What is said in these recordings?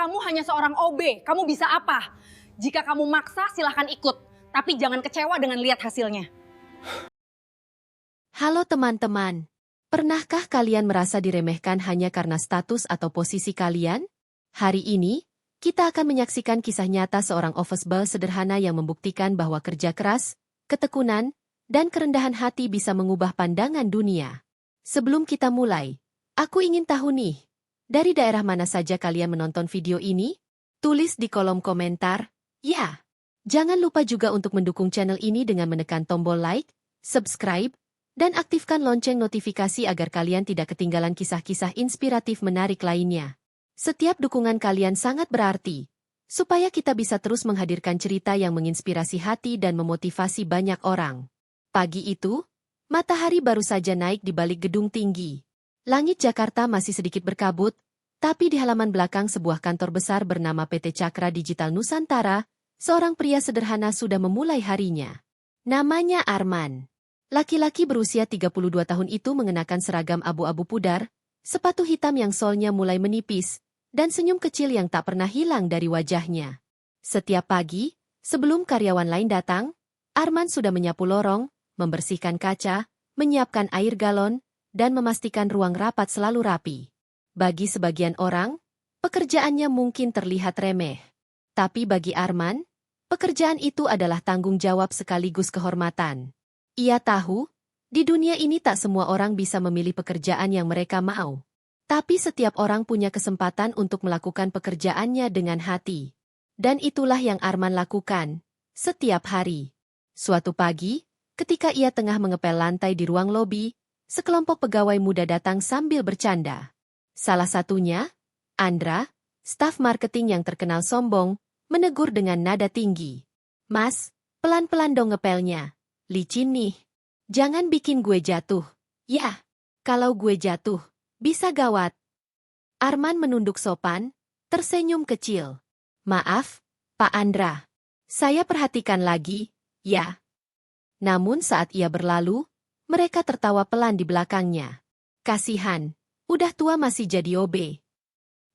Kamu hanya seorang OB, kamu bisa apa? Jika kamu maksa silahkan ikut, tapi jangan kecewa dengan lihat hasilnya. Halo teman-teman, pernahkah kalian merasa diremehkan hanya karena status atau posisi kalian? Hari ini, kita akan menyaksikan kisah nyata seorang office boy sederhana yang membuktikan bahwa kerja keras, ketekunan, dan kerendahan hati bisa mengubah pandangan dunia. Sebelum kita mulai, aku ingin tahu nih, dari daerah mana saja kalian menonton video ini? Tulis di kolom komentar, ya. Jangan lupa juga untuk mendukung channel ini dengan menekan tombol like, subscribe, dan aktifkan lonceng notifikasi agar kalian tidak ketinggalan kisah-kisah inspiratif menarik lainnya. Setiap dukungan kalian sangat berarti, supaya kita bisa terus menghadirkan cerita yang menginspirasi hati dan memotivasi banyak orang. Pagi itu, matahari baru saja naik di balik gedung tinggi. Langit Jakarta masih sedikit berkabut, tapi di halaman belakang sebuah kantor besar bernama PT Cakra Digital Nusantara, seorang pria sederhana sudah memulai harinya. Namanya Arman. Laki-laki berusia 32 tahun itu mengenakan seragam abu-abu pudar, sepatu hitam yang solnya mulai menipis, dan senyum kecil yang tak pernah hilang dari wajahnya. Setiap pagi, sebelum karyawan lain datang, Arman sudah menyapu lorong, membersihkan kaca, menyiapkan air galon, dan memastikan ruang rapat selalu rapi. Bagi sebagian orang, pekerjaannya mungkin terlihat remeh. Tapi bagi Arman, pekerjaan itu adalah tanggung jawab sekaligus kehormatan. Ia tahu, di dunia ini tak semua orang bisa memilih pekerjaan yang mereka mau. Tapi setiap orang punya kesempatan untuk melakukan pekerjaannya dengan hati. Dan itulah yang Arman lakukan, setiap hari. Suatu pagi, ketika ia tengah mengepel lantai di ruang lobi, sekelompok pegawai muda datang sambil bercanda. Salah satunya, Andra, staf marketing yang terkenal sombong, menegur dengan nada tinggi. "Mas, pelan-pelan dong ngepelnya. Licin nih. Jangan bikin gue jatuh." "Ya, kalau gue jatuh, bisa gawat." Arman menunduk sopan, tersenyum kecil. "Maaf, Pak Andra. Saya perhatikan lagi, ya." Namun saat ia berlalu, mereka tertawa pelan di belakangnya. "Kasihan, udah tua masih jadi OB."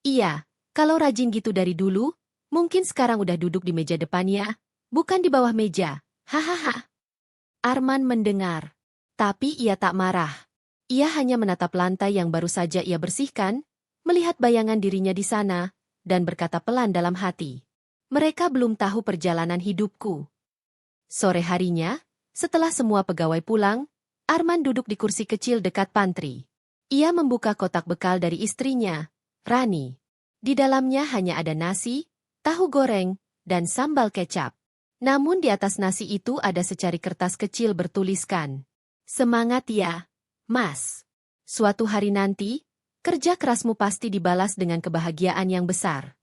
"Iya, kalau rajin gitu dari dulu, mungkin sekarang udah duduk di meja depannya, bukan di bawah meja. Hahaha." Arman mendengar, tapi ia tak marah. Ia hanya menatap lantai yang baru saja ia bersihkan, melihat bayangan dirinya di sana, dan berkata pelan dalam hati, "Mereka belum tahu perjalanan hidupku." Sore harinya, setelah semua pegawai pulang, Arman duduk di kursi kecil dekat pantry. Ia membuka kotak bekal dari istrinya, Rani. Di dalamnya hanya ada nasi, tahu goreng, dan sambal kecap. Namun di atas nasi itu ada secari kertas kecil bertuliskan, "Semangat ya, Mas. Suatu hari nanti, kerja kerasmu pasti dibalas dengan kebahagiaan yang besar."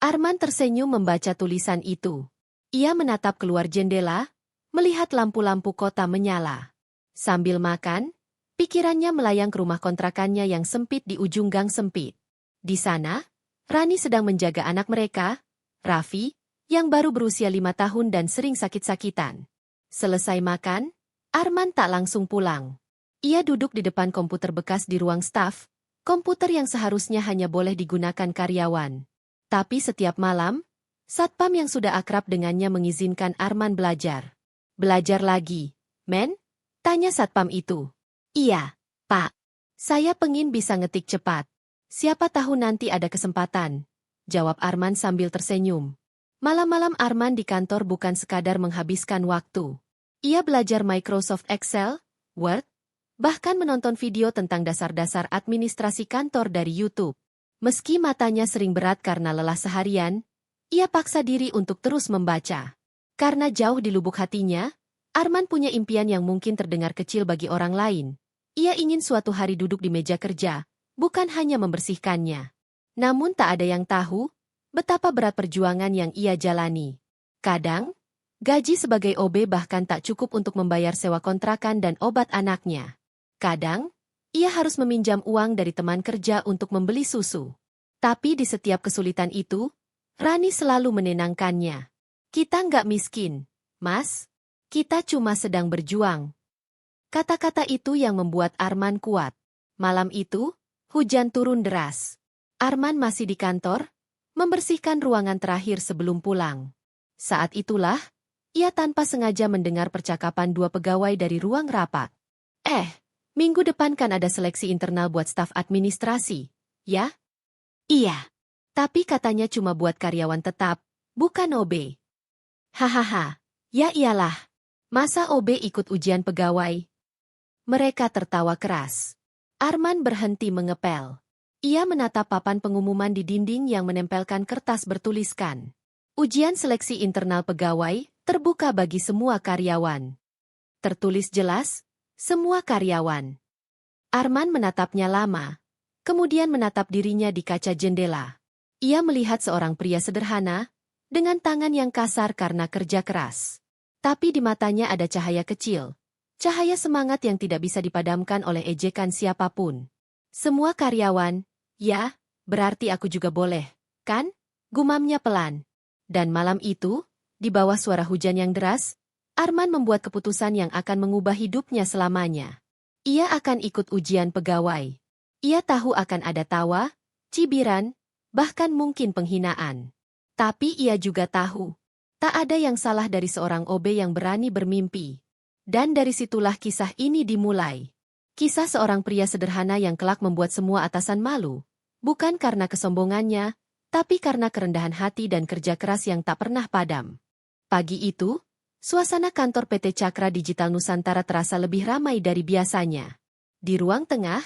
Arman tersenyum membaca tulisan itu. Ia menatap keluar jendela, melihat lampu-lampu kota menyala. Sambil makan, pikirannya melayang ke rumah kontrakannya yang sempit di ujung gang sempit. Di sana, Rani sedang menjaga anak mereka, Raffi, yang baru berusia 5 tahun dan sering sakit-sakitan. Selesai makan, Arman tak langsung pulang. Ia duduk di depan komputer bekas di ruang staf, komputer yang seharusnya hanya boleh digunakan karyawan. Tapi setiap malam, satpam yang sudah akrab dengannya mengizinkan Arman belajar. "Belajar lagi, men?" tanya satpam itu. "Iya, Pak. Saya pengin bisa ngetik cepat. Siapa tahu nanti ada kesempatan," jawab Arman sambil tersenyum. Malam-malam Arman di kantor bukan sekadar menghabiskan waktu. Ia belajar Microsoft Excel, Word, bahkan menonton video tentang dasar-dasar administrasi kantor dari YouTube. Meski matanya sering berat karena lelah seharian, ia paksa diri untuk terus membaca. Karena jauh di lubuk hatinya, Arman punya impian yang mungkin terdengar kecil bagi orang lain. Ia ingin suatu hari duduk di meja kerja, bukan hanya membersihkannya. Namun tak ada yang tahu betapa berat perjuangan yang ia jalani. Kadang, gaji sebagai OB bahkan tak cukup untuk membayar sewa kontrakan dan obat anaknya. Kadang, ia harus meminjam uang dari teman kerja untuk membeli susu. Tapi di setiap kesulitan itu, Rani selalu menenangkannya. "Kita nggak miskin, Mas. Kita cuma sedang berjuang." Kata-kata itu yang membuat Arman kuat. Malam itu, hujan turun deras. Arman masih di kantor, membersihkan ruangan terakhir sebelum pulang. Saat itulah, ia tanpa sengaja mendengar percakapan dua pegawai dari ruang rapat. Minggu depan kan ada seleksi internal buat staf administrasi, ya? Iya. Tapi katanya cuma buat karyawan tetap, bukan OB. Hahaha, ya iyalah. Masa OB ikut ujian pegawai? Mereka tertawa keras. Arman berhenti mengepel. Ia menatap papan pengumuman di dinding yang menempelkan kertas bertuliskan. Ujian seleksi internal pegawai terbuka bagi semua karyawan. Tertulis jelas, semua karyawan. Arman menatapnya lama, kemudian menatap dirinya di kaca jendela. Ia melihat seorang pria sederhana, dengan tangan yang kasar karena kerja keras. Tapi di matanya ada cahaya kecil, cahaya semangat yang tidak bisa dipadamkan oleh ejekan siapapun. Semua karyawan, ya, berarti aku juga boleh, kan? Gumamnya pelan. Dan malam itu, di bawah suara hujan yang deras, Arman membuat keputusan yang akan mengubah hidupnya selamanya. Ia akan ikut ujian pegawai. Ia tahu akan ada tawa, cibiran, bahkan mungkin penghinaan. Tapi ia juga tahu, tak ada yang salah dari seorang OB yang berani bermimpi. Dan dari situlah kisah ini dimulai. Kisah seorang pria sederhana yang kelak membuat semua atasan malu. Bukan karena kesombongannya, tapi karena kerendahan hati dan kerja keras yang tak pernah padam. Pagi itu, suasana kantor PT Cakra Digital Nusantara terasa lebih ramai dari biasanya. Di ruang tengah,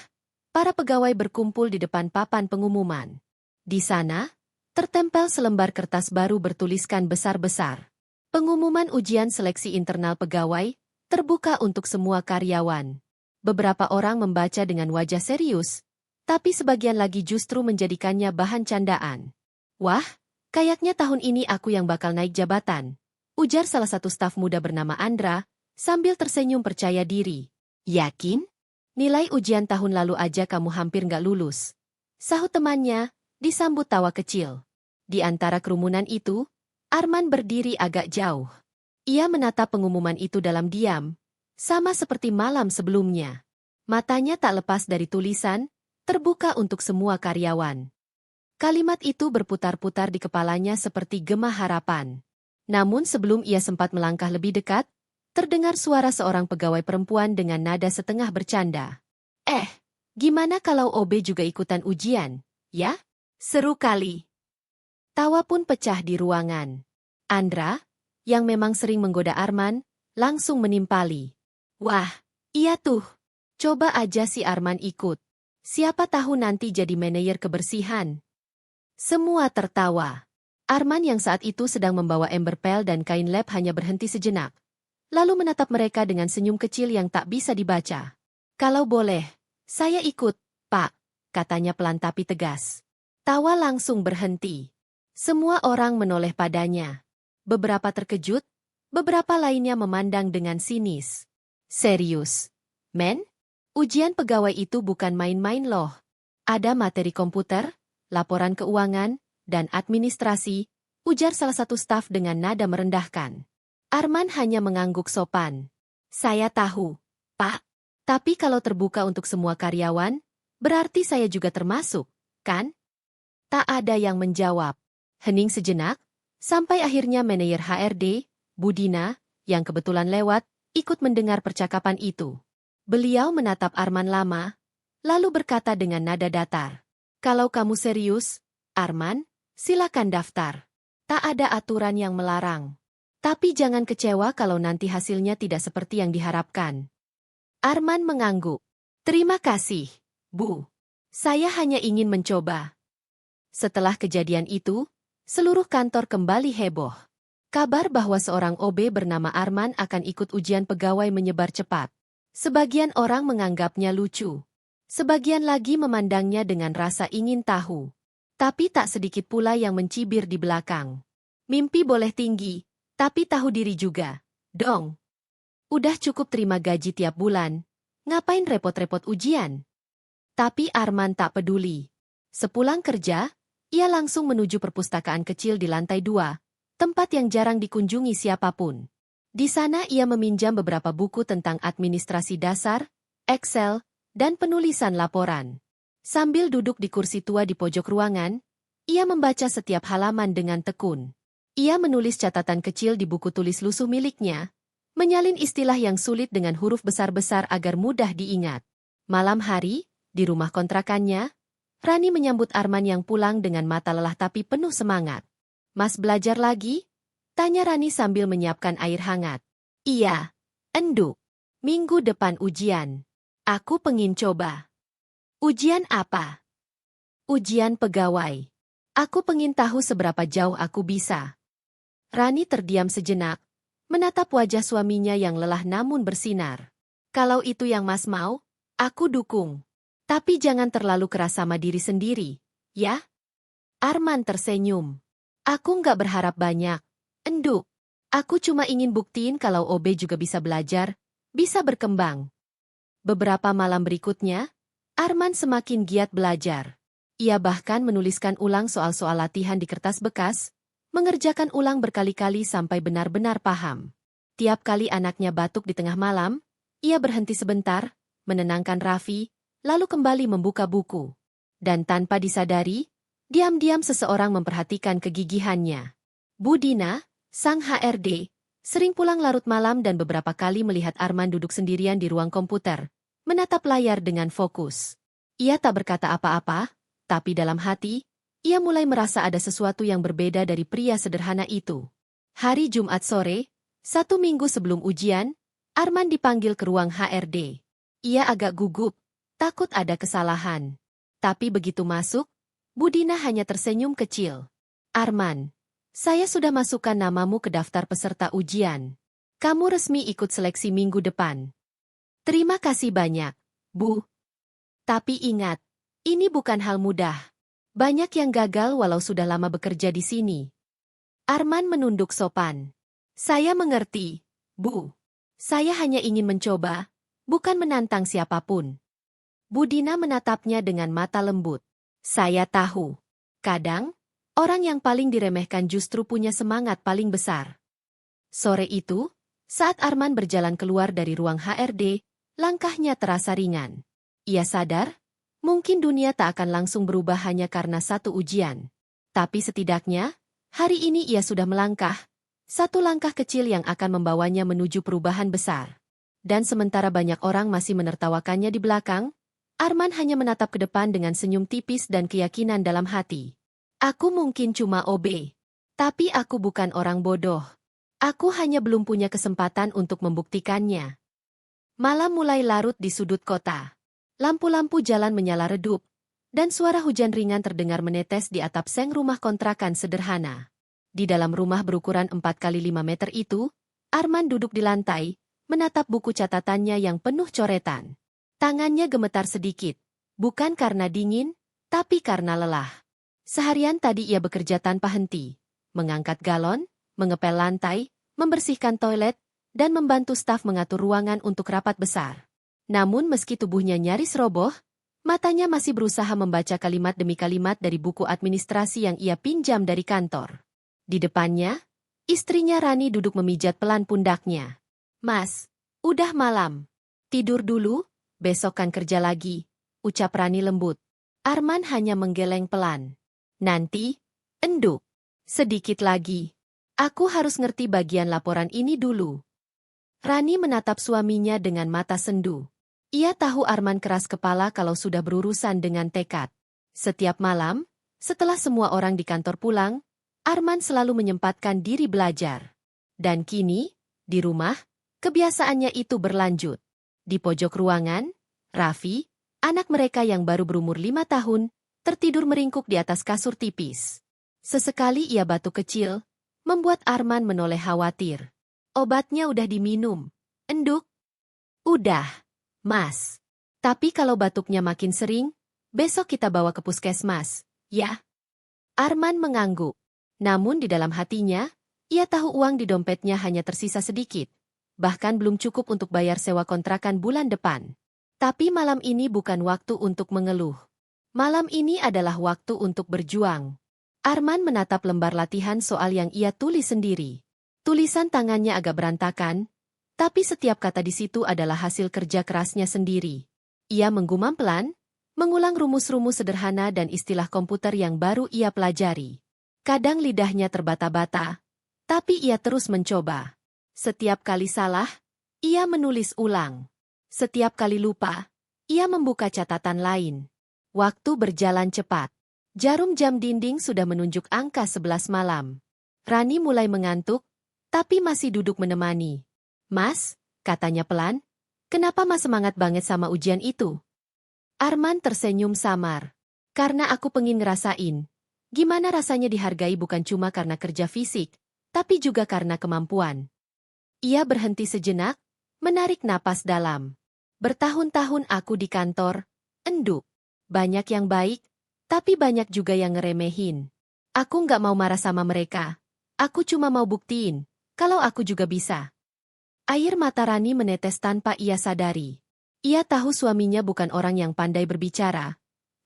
para pegawai berkumpul di depan papan pengumuman. Di sana, tertempel selembar kertas baru bertuliskan besar-besar. Pengumuman ujian seleksi internal pegawai terbuka untuk semua karyawan. Beberapa orang membaca dengan wajah serius, tapi sebagian lagi justru menjadikannya bahan candaan. Wah, kayaknya tahun ini aku yang bakal naik jabatan, ujar salah satu staf muda bernama Andra, sambil tersenyum percaya diri. Yakin? Nilai ujian tahun lalu aja kamu hampir nggak lulus. Sahut temannya, disambut tawa kecil. Di antara kerumunan itu, Arman berdiri agak jauh. Ia menatap pengumuman itu dalam diam, sama seperti malam sebelumnya. Matanya tak lepas dari tulisan, terbuka untuk semua karyawan. Kalimat itu berputar-putar di kepalanya seperti gema harapan. Namun sebelum ia sempat melangkah lebih dekat, terdengar suara seorang pegawai perempuan dengan nada setengah bercanda. Gimana kalau OB juga ikutan ujian, ya? Seru kali. Tawa pun pecah di ruangan. Andra, yang memang sering menggoda Arman, langsung menimpali. Wah, iya tuh. Coba aja si Arman ikut. Siapa tahu nanti jadi manajer kebersihan. Semua tertawa. Arman yang saat itu sedang membawa ember pel dan kain lap hanya berhenti sejenak. Lalu menatap mereka dengan senyum kecil yang tak bisa dibaca. Kalau boleh, saya ikut, Pak, katanya pelan tapi tegas. Tawa langsung berhenti. Semua orang menoleh padanya. Beberapa terkejut, beberapa lainnya memandang dengan sinis. Serius, men? Ujian pegawai itu bukan main-main loh. Ada materi komputer, laporan keuangan, dan administrasi, ujar salah satu staf dengan nada merendahkan. Arman hanya mengangguk sopan. Saya tahu, Pak. Tapi kalau terbuka untuk semua karyawan, berarti saya juga termasuk, kan? Tak ada yang menjawab. Hening sejenak, sampai akhirnya manajer HRD, Budina, yang kebetulan lewat, ikut mendengar percakapan itu. Beliau menatap Arman lama, lalu berkata dengan nada datar. Kalau kamu serius, Arman, silakan daftar. Tak ada aturan yang melarang. Tapi jangan kecewa kalau nanti hasilnya tidak seperti yang diharapkan. Arman mengangguk. Terima kasih, Bu. Saya hanya ingin mencoba. Setelah kejadian itu, seluruh kantor kembali heboh. Kabar bahwa seorang OB bernama Arman akan ikut ujian pegawai menyebar cepat. Sebagian orang menganggapnya lucu. Sebagian lagi memandangnya dengan rasa ingin tahu. Tapi tak sedikit pula yang mencibir di belakang. Mimpi boleh tinggi, tapi tahu diri juga, dong. Udah cukup terima gaji tiap bulan, ngapain repot-repot ujian? Tapi Arman tak peduli. Sepulang kerja, ia langsung menuju perpustakaan kecil di lantai 2, tempat yang jarang dikunjungi siapapun. Di sana ia meminjam beberapa buku tentang administrasi dasar, Excel, dan penulisan laporan. Sambil duduk di kursi tua di pojok ruangan, Ia membaca setiap halaman dengan tekun. Ia menulis catatan kecil di buku tulis lusuh miliknya, menyalin istilah yang sulit dengan huruf besar-besar agar mudah diingat. Malam hari, di rumah kontrakannya, Rani menyambut Arman yang pulang dengan mata lelah tapi penuh semangat. "Mas belajar lagi?" tanya Rani sambil menyiapkan air hangat. "Iya, Enduk. Minggu depan ujian. Aku pengin coba." "Ujian apa?" "Ujian pegawai. Aku pengin tahu seberapa jauh aku bisa." Rani terdiam sejenak, menatap wajah suaminya yang lelah namun bersinar. "Kalau itu yang Mas mau, aku dukung. Tapi jangan terlalu keras sama diri sendiri, ya?" Arman tersenyum. "Aku nggak berharap banyak, Enduk. Aku cuma ingin buktiin kalau OB juga bisa belajar, bisa berkembang." Beberapa malam berikutnya, Arman semakin giat belajar. Ia bahkan menuliskan ulang soal-soal latihan di kertas bekas, mengerjakan ulang berkali-kali sampai benar-benar paham. Tiap kali anaknya batuk di tengah malam, ia berhenti sebentar, menenangkan Raffi, lalu kembali membuka buku. Dan tanpa disadari, diam-diam seseorang memperhatikan kegigihannya. Bu Dina, sang HRD, sering pulang larut malam dan beberapa kali melihat Arman duduk sendirian di ruang komputer, menatap layar dengan fokus. Ia tak berkata apa-apa, tapi dalam hati, ia mulai merasa ada sesuatu yang berbeda dari pria sederhana itu. Hari Jumat sore, 1 minggu sebelum ujian, Arman dipanggil ke ruang HRD. Ia agak gugup, takut ada kesalahan. Tapi begitu masuk, Bu Dina hanya tersenyum kecil. "Arman, saya sudah masukkan namamu ke daftar peserta ujian. Kamu resmi ikut seleksi minggu depan." "Terima kasih banyak, Bu. Tapi ingat, ini bukan hal mudah. Banyak yang gagal walau sudah lama bekerja di sini." Arman menunduk sopan. "Saya mengerti, Bu. Saya hanya ingin mencoba, bukan menantang siapapun." Bu Dina menatapnya dengan mata lembut. "Saya tahu. Kadang, orang yang paling diremehkan justru punya semangat paling besar." Sore itu, saat Arman berjalan keluar dari ruang HRD, langkahnya terasa ringan. Ia sadar, mungkin dunia tak akan langsung berubah hanya karena satu ujian. Tapi setidaknya, hari ini ia sudah melangkah, satu langkah kecil yang akan membawanya menuju perubahan besar. Dan sementara banyak orang masih menertawakannya di belakang, Arman hanya menatap ke depan dengan senyum tipis dan keyakinan dalam hati. "Aku mungkin cuma OB, tapi aku bukan orang bodoh. Aku hanya belum punya kesempatan untuk membuktikannya." Malam mulai larut di sudut kota. Lampu-lampu jalan menyala redup, dan suara hujan ringan terdengar menetes di atap seng rumah kontrakan sederhana. Di dalam rumah berukuran 4x5 meter itu, Arman duduk di lantai, menatap buku catatannya yang penuh coretan. Tangannya gemetar sedikit, bukan karena dingin, tapi karena lelah. Seharian tadi ia bekerja tanpa henti, mengangkat galon, mengepel lantai, membersihkan toilet, dan membantu staf mengatur ruangan untuk rapat besar. Namun meski tubuhnya nyaris roboh, matanya masih berusaha membaca kalimat demi kalimat dari buku administrasi yang ia pinjam dari kantor. Di depannya, istrinya Rani duduk memijat pelan pundaknya. "Mas, udah malam. Tidur dulu, besok kan kerja lagi," ucap Rani lembut. Arman hanya menggeleng pelan. "Nanti, Enduk. Sedikit lagi. Aku harus ngerti bagian laporan ini dulu." Rani menatap suaminya dengan mata sendu. Ia tahu Arman keras kepala kalau sudah berurusan dengan tekad. Setiap malam, setelah semua orang di kantor pulang, Arman selalu menyempatkan diri belajar. Dan kini, di rumah, kebiasaannya itu berlanjut. Di pojok ruangan, Raffi, anak mereka yang baru berumur 5 tahun, tertidur meringkuk di atas kasur tipis. Sesekali ia batuk kecil, membuat Arman menoleh khawatir. "Obatnya udah diminum, Enduk?" "Udah, Mas. Tapi kalau batuknya makin sering, besok kita bawa ke puskesmas, ya?" Arman mengangguk. Namun di dalam hatinya, ia tahu uang di dompetnya hanya tersisa sedikit. Bahkan belum cukup untuk bayar sewa kontrakan bulan depan. Tapi malam ini bukan waktu untuk mengeluh. Malam ini adalah waktu untuk berjuang. Arman menatap lembar latihan soal yang ia tulis sendiri. Tulisan tangannya agak berantakan, tapi setiap kata di situ adalah hasil kerja kerasnya sendiri. Ia menggumam pelan, mengulang rumus-rumus sederhana dan istilah komputer yang baru ia pelajari. Kadang lidahnya terbata-bata, tapi ia terus mencoba. Setiap kali salah, ia menulis ulang. Setiap kali lupa, ia membuka catatan lain. Waktu berjalan cepat. Jarum jam dinding sudah menunjuk angka 11 malam. Rani mulai mengantuk, tapi masih duduk menemani. "Mas," katanya pelan, "kenapa Mas semangat banget sama ujian itu?" Arman tersenyum samar. "Karena aku pengen ngerasain. Gimana rasanya dihargai bukan cuma karena kerja fisik, tapi juga karena kemampuan." Ia berhenti sejenak, menarik napas dalam. "Bertahun-tahun aku di kantor, enduk. Banyak yang baik, tapi banyak juga yang ngeremehin. Aku nggak mau marah sama mereka. Aku cuma mau buktiin, kalau aku juga bisa." Air mata Rani menetes tanpa ia sadari. Ia tahu suaminya bukan orang yang pandai berbicara,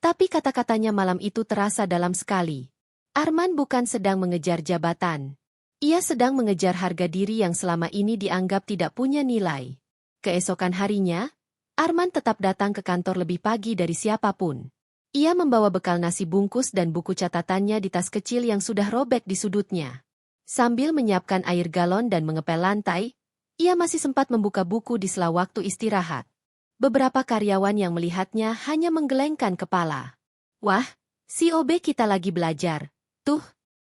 tapi kata-katanya malam itu terasa dalam sekali. Arman bukan sedang mengejar jabatan. Ia sedang mengejar harga diri yang selama ini dianggap tidak punya nilai. Keesokan harinya, Arman tetap datang ke kantor lebih pagi dari siapapun. Ia membawa bekal nasi bungkus dan buku catatannya di tas kecil yang sudah robek di sudutnya. Sambil menyiapkan air galon dan mengepel lantai, ia masih sempat membuka buku di sela waktu istirahat. Beberapa karyawan yang melihatnya hanya menggelengkan kepala. "Wah, si OB kita lagi belajar. Tuh,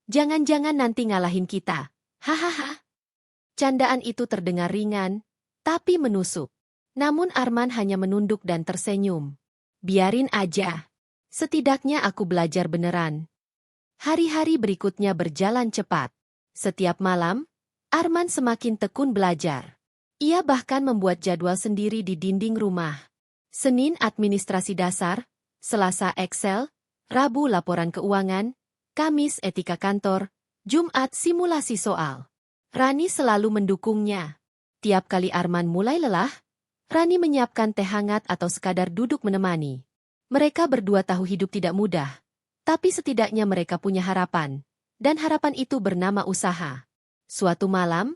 jangan-jangan nanti ngalahin kita. Hahaha." Candaan itu terdengar ringan, tapi menusuk. Namun Arman hanya menunduk dan tersenyum. "Biarin aja. Setidaknya aku belajar beneran." Hari-hari berikutnya berjalan cepat. Setiap malam, Arman semakin tekun belajar. Ia bahkan membuat jadwal sendiri di dinding rumah. Senin administrasi dasar, Selasa Excel, Rabu laporan keuangan, Kamis etika kantor, Jumat simulasi soal. Rani selalu mendukungnya. Tiap kali Arman mulai lelah, Rani menyiapkan teh hangat atau sekadar duduk menemani. Mereka berdua tahu hidup tidak mudah, tapi setidaknya mereka punya harapan. Dan harapan itu bernama usaha. Suatu malam,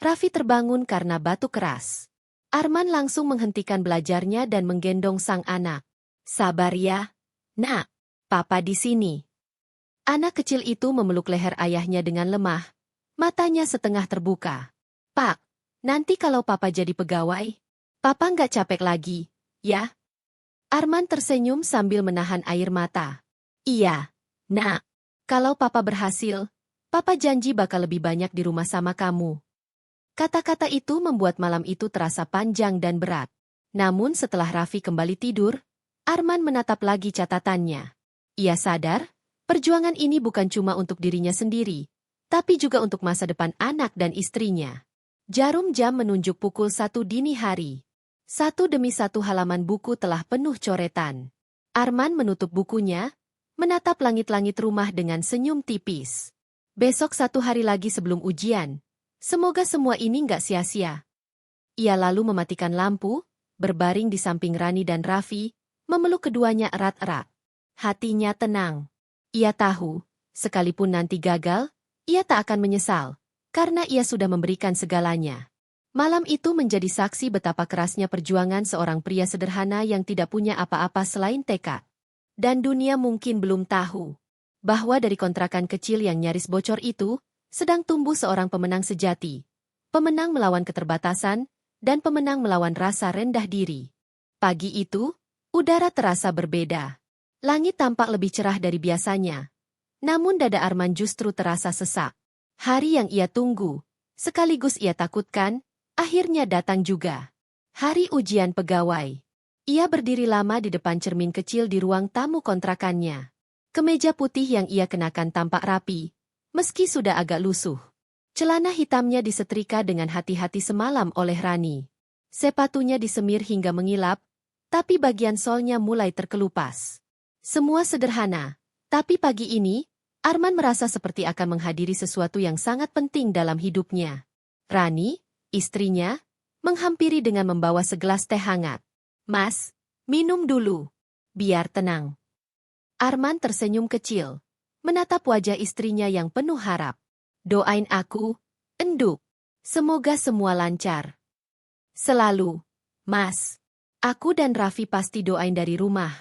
Raffi terbangun karena batuk keras. Arman langsung menghentikan belajarnya dan menggendong sang anak. "Sabar ya, Nak. Papa di sini." Anak kecil itu memeluk leher ayahnya dengan lemah, matanya setengah terbuka. "Pak, nanti kalau Papa jadi pegawai, Papa nggak capek lagi, ya?" Arman tersenyum sambil menahan air mata. "Iya, Nak. Kalau Papa berhasil, Papa janji bakal lebih banyak di rumah sama kamu." Kata-kata itu membuat malam itu terasa panjang dan berat. Namun setelah Raffi kembali tidur, Arman menatap lagi catatannya. Ia sadar, perjuangan ini bukan cuma untuk dirinya sendiri, tapi juga untuk masa depan anak dan istrinya. Jarum jam menunjuk pukul 1 dini hari. Satu demi satu halaman buku telah penuh coretan. Arman menutup bukunya, menatap langit-langit rumah dengan senyum tipis. Besok 1 hari lagi sebelum ujian. Semoga semua ini nggak sia-sia. Ia lalu mematikan lampu, berbaring di samping Rani dan Raffi, memeluk keduanya erat-erat. Hatinya tenang. Ia tahu, sekalipun nanti gagal, ia tak akan menyesal, karena ia sudah memberikan segalanya. Malam itu menjadi saksi betapa kerasnya perjuangan seorang pria sederhana yang tidak punya apa-apa selain tekad. Dan dunia mungkin belum tahu bahwa dari kontrakan kecil yang nyaris bocor itu, sedang tumbuh seorang pemenang sejati. Pemenang melawan keterbatasan, dan pemenang melawan rasa rendah diri. Pagi itu, udara terasa berbeda. Langit tampak lebih cerah dari biasanya. Namun dada Arman justru terasa sesak. Hari yang ia tunggu, sekaligus ia takutkan, akhirnya datang juga. Hari ujian pegawai. Ia berdiri lama di depan cermin kecil di ruang tamu kontrakannya. Kemeja putih yang ia kenakan tampak rapi, meski sudah agak lusuh. Celana hitamnya disetrika dengan hati-hati semalam oleh Rani. Sepatunya disemir hingga mengilap, tapi bagian solnya mulai terkelupas. Semua sederhana, tapi pagi ini, Arman merasa seperti akan menghadiri sesuatu yang sangat penting dalam hidupnya. Rani, istrinya, menghampiri dengan membawa segelas teh hangat. "Mas, minum dulu, biar tenang." Arman tersenyum kecil, menatap wajah istrinya yang penuh harap. "Doain aku, enduk. Semoga semua lancar." "Selalu, Mas. Aku dan Raffi pasti doain dari rumah."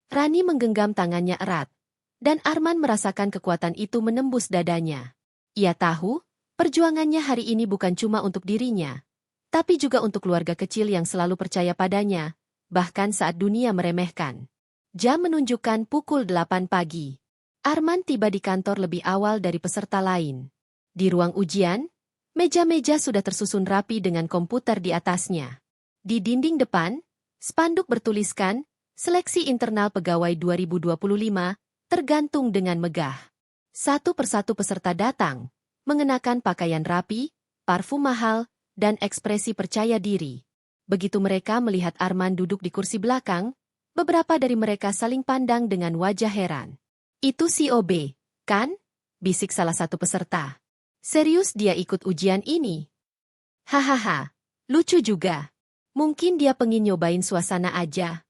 Rani menggenggam tangannya erat, dan Arman merasakan kekuatan itu menembus dadanya. Ia tahu, perjuangannya hari ini bukan cuma untuk dirinya, tapi juga untuk keluarga kecil yang selalu percaya padanya, bahkan saat dunia meremehkan. Jam menunjukkan pukul 8 pagi. Arman tiba di kantor lebih awal dari peserta lain. Di ruang ujian, meja-meja sudah tersusun rapi dengan komputer di atasnya. Di dinding depan, spanduk bertuliskan, Seleksi Internal Pegawai 2025, tergantung dengan megah. Satu persatu peserta datang, mengenakan pakaian rapi, parfum mahal, dan ekspresi percaya diri. Begitu mereka melihat Arman duduk di kursi belakang, beberapa dari mereka saling pandang dengan wajah heran. Itu si OB, kan? Bisik salah satu peserta. Serius dia ikut ujian ini? Hahaha, lucu juga. Mungkin dia pengen nyobain suasana aja.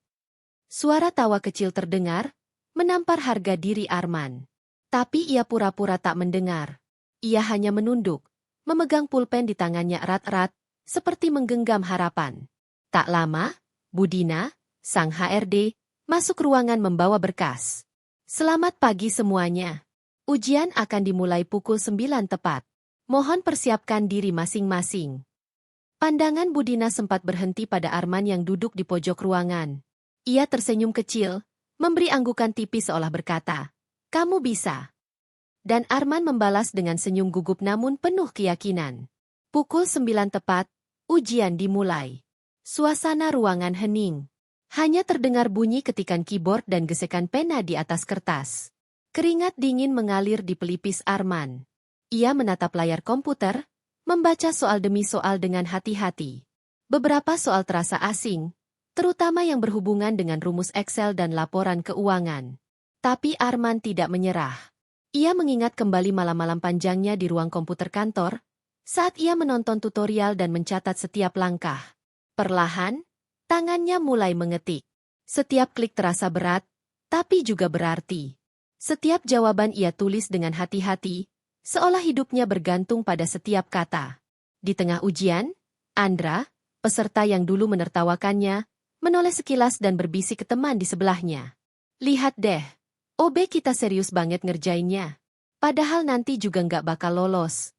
Suara tawa kecil terdengar, menampar harga diri Arman. Tapi ia pura-pura tak mendengar. Ia hanya menunduk, memegang pulpen di tangannya erat-erat, seperti menggenggam harapan. Tak lama, Budina, sang HRD, masuk ruangan membawa berkas. Selamat pagi semuanya. Ujian akan dimulai pukul 9 tepat. Mohon persiapkan diri masing-masing. Pandangan Budina sempat berhenti pada Arman yang duduk di pojok ruangan. Ia tersenyum kecil, memberi anggukan tipis seolah berkata, "Kamu bisa." Dan Arman membalas dengan senyum gugup namun penuh keyakinan. Pukul 9 tepat, ujian dimulai. Suasana ruangan hening. Hanya terdengar bunyi ketikan keyboard dan gesekan pena di atas kertas. Keringat dingin mengalir di pelipis Arman. Ia menatap layar komputer, membaca soal demi soal dengan hati-hati. Beberapa soal terasa asing, terutama yang berhubungan dengan rumus Excel dan laporan keuangan. Tapi Arman tidak menyerah. Ia mengingat kembali malam-malam panjangnya di ruang komputer kantor, saat ia menonton tutorial dan mencatat setiap langkah. Perlahan, tangannya mulai mengetik. Setiap klik terasa berat, tapi juga berarti. Setiap jawaban ia tulis dengan hati-hati, seolah hidupnya bergantung pada setiap kata. Di tengah ujian, Andra, peserta yang dulu menertawakannya, menoleh sekilas dan berbisik ke teman di sebelahnya. "Lihat deh, OB kita serius banget ngerjainnya. Padahal nanti juga nggak bakal lolos."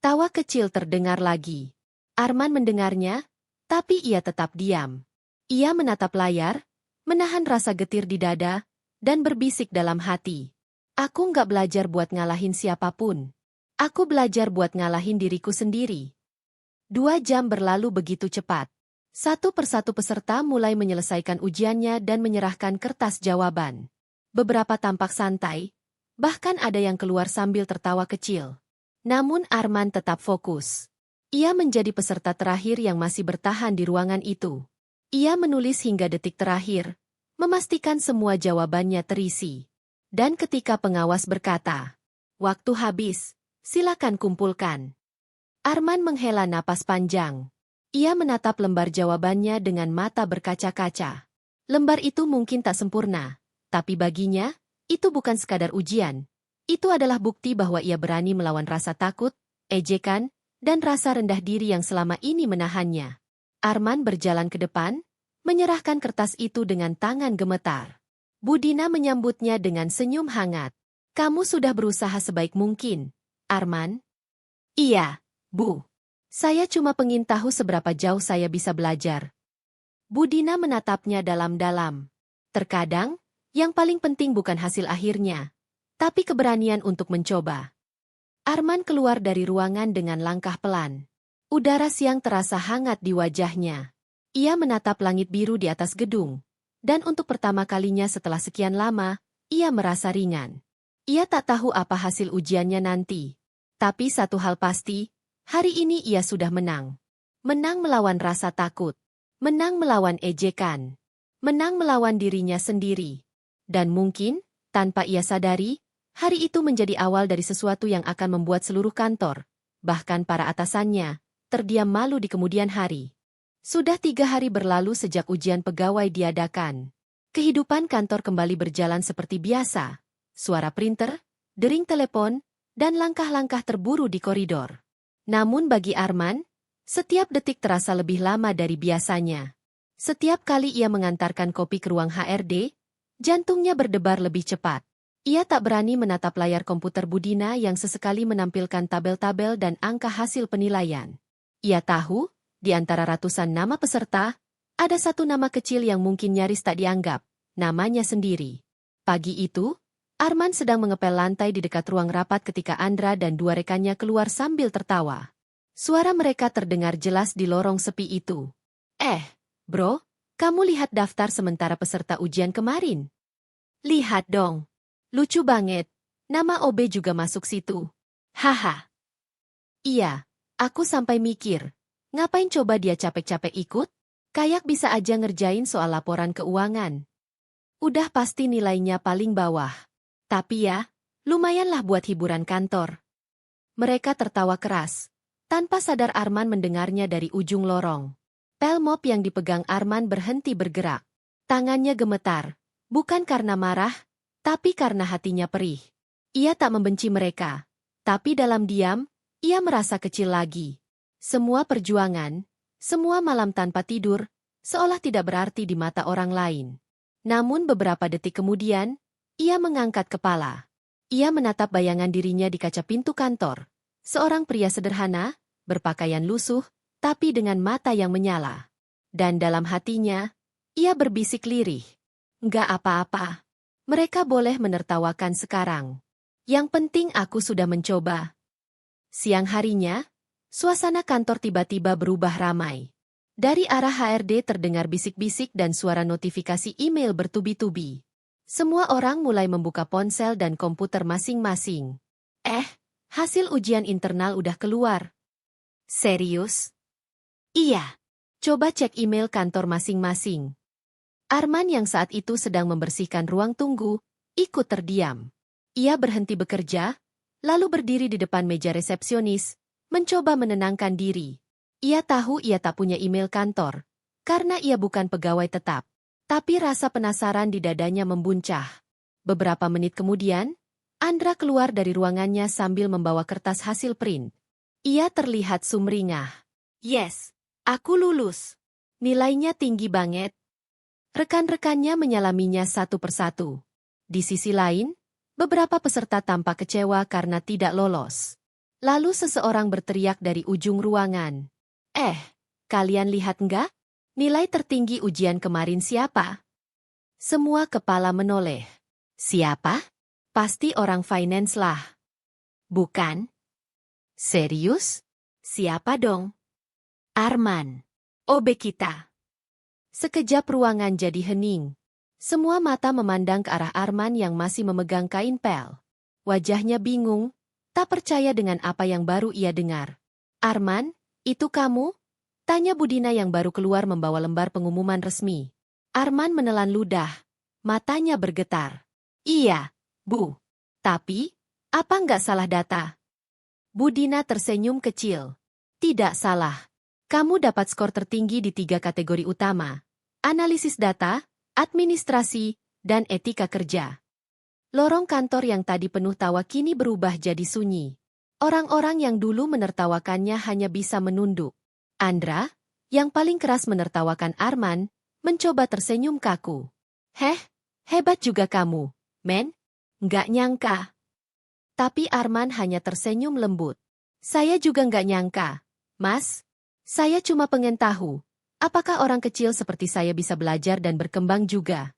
Tawa kecil terdengar lagi. Arman mendengarnya, tapi ia tetap diam. Ia menatap layar, menahan rasa getir di dada, dan berbisik dalam hati. "Aku nggak belajar buat ngalahin siapapun. Aku belajar buat ngalahin diriku sendiri." 2 jam berlalu begitu cepat. Satu persatu peserta mulai menyelesaikan ujiannya dan menyerahkan kertas jawaban. Beberapa tampak santai, bahkan ada yang keluar sambil tertawa kecil. Namun Arman tetap fokus. Ia menjadi peserta terakhir yang masih bertahan di ruangan itu. Ia menulis hingga detik terakhir, memastikan semua jawabannya terisi. Dan ketika pengawas berkata, "Waktu habis, silakan kumpulkan." Arman menghela napas panjang. Ia menatap lembar jawabannya dengan mata berkaca-kaca. Lembar itu mungkin tak sempurna, tapi baginya, itu bukan sekadar ujian. Itu adalah bukti bahwa ia berani melawan rasa takut, ejekan, dan rasa rendah diri yang selama ini menahannya. Arman berjalan ke depan, menyerahkan kertas itu dengan tangan gemetar. Budina menyambutnya dengan senyum hangat. "Kamu sudah berusaha sebaik mungkin, Arman?" "Iya, Bu. Saya cuma pengen tahu seberapa jauh saya bisa belajar." Budina menatapnya dalam-dalam. Terkadang, yang paling penting bukan hasil akhirnya, tapi keberanian untuk mencoba. Arman keluar dari ruangan dengan langkah pelan. Udara siang terasa hangat di wajahnya. Ia menatap langit biru di atas gedung, dan untuk pertama kalinya setelah sekian lama, ia merasa ringan. Ia tak tahu apa hasil ujiannya nanti. Tapi satu hal pasti, hari ini ia sudah menang. Menang melawan rasa takut. Menang melawan ejekan. Menang melawan dirinya sendiri. Dan mungkin, tanpa ia sadari, hari itu menjadi awal dari sesuatu yang akan membuat seluruh kantor, bahkan para atasannya, terdiam malu di kemudian hari. Sudah 3 hari berlalu sejak ujian pegawai diadakan. Kehidupan kantor kembali berjalan seperti biasa. Suara printer, dering telepon, dan langkah-langkah terburu di koridor. Namun bagi Arman, setiap detik terasa lebih lama dari biasanya. Setiap kali ia mengantarkan kopi ke ruang HRD, Jantungnya berdebar lebih cepat. Ia tak berani menatap layar komputer Budina yang sesekali menampilkan tabel-tabel dan angka hasil penilaian. Ia tahu, di antara ratusan nama peserta, ada satu nama kecil yang mungkin nyaris tak dianggap, namanya sendiri. Pagi itu, Arman sedang mengepel lantai di dekat ruang rapat ketika Andra dan dua rekannya keluar sambil tertawa. Suara mereka terdengar jelas di lorong sepi itu. Bro, kamu lihat daftar sementara peserta ujian kemarin? Lihat dong. Lucu banget. Nama OB juga masuk situ. Haha. Iya, aku sampai mikir. Ngapain coba dia capek-capek ikut? Kayak bisa aja ngerjain soal laporan keuangan. Udah pasti nilainya paling bawah. Tapi ya, lumayanlah buat hiburan kantor. Mereka tertawa keras. Tanpa sadar Arman mendengarnya dari ujung lorong. Pel mop yang dipegang Arman berhenti bergerak. Tangannya gemetar. Bukan karena marah, tapi karena hatinya perih. Ia tak membenci mereka. Tapi dalam diam, ia merasa kecil lagi. Semua perjuangan, semua malam tanpa tidur, seolah tidak berarti di mata orang lain. Namun beberapa detik kemudian, ia mengangkat kepala. Ia menatap bayangan dirinya di kaca pintu kantor. Seorang pria sederhana, berpakaian lusuh, tapi dengan mata yang menyala. Dan dalam hatinya, ia berbisik lirih. Nggak apa-apa. Mereka boleh menertawakan sekarang. Yang penting aku sudah mencoba. Siang harinya, suasana kantor tiba-tiba berubah ramai. Dari arah HRD terdengar bisik-bisik dan suara notifikasi email bertubi-tubi. Semua orang mulai membuka ponsel dan komputer masing-masing. Hasil ujian internal udah keluar. Serius? Iya. Coba cek email kantor masing-masing. Arman yang saat itu sedang membersihkan ruang tunggu, ikut terdiam. Ia berhenti bekerja, lalu berdiri di depan meja resepsionis, mencoba menenangkan diri. Ia tahu ia tak punya email kantor, karena ia bukan pegawai tetap. Tapi rasa penasaran di dadanya membuncah. Beberapa menit kemudian, Andra keluar dari ruangannya sambil membawa kertas hasil print. Ia terlihat sumringah. Yes, aku lulus. Nilainya tinggi banget. Rekan-rekannya menyalaminya satu persatu. Di sisi lain, beberapa peserta tampak kecewa karena tidak lolos. Lalu seseorang berteriak dari ujung ruangan. Kalian lihat nggak? Nilai tertinggi ujian kemarin siapa? Semua kepala menoleh. Siapa? Pasti orang finance lah. Bukan? Serius? Siapa dong? Arman. OB kita. Sekejap ruangan jadi hening. Semua mata memandang ke arah Arman yang masih memegang kain pel. Wajahnya bingung, tak percaya dengan apa yang baru ia dengar. Arman, itu kamu? Tanya Budina yang baru keluar membawa lembar pengumuman resmi. Arman menelan ludah. Matanya bergetar. Iya, Bu. Tapi, apa nggak salah data? Budina tersenyum kecil. Tidak salah. Kamu dapat skor tertinggi di 3 kategori utama. Analisis data, administrasi, dan etika kerja. Lorong kantor yang tadi penuh tawa kini berubah jadi sunyi. Orang-orang yang dulu menertawakannya hanya bisa menunduk. Andra, yang paling keras menertawakan Arman, mencoba tersenyum kaku. Hebat juga kamu, men. Nggak nyangka. Tapi Arman hanya tersenyum lembut. Saya juga nggak nyangka, Mas. Saya cuma pengen tahu, apakah orang kecil seperti saya bisa belajar dan berkembang juga?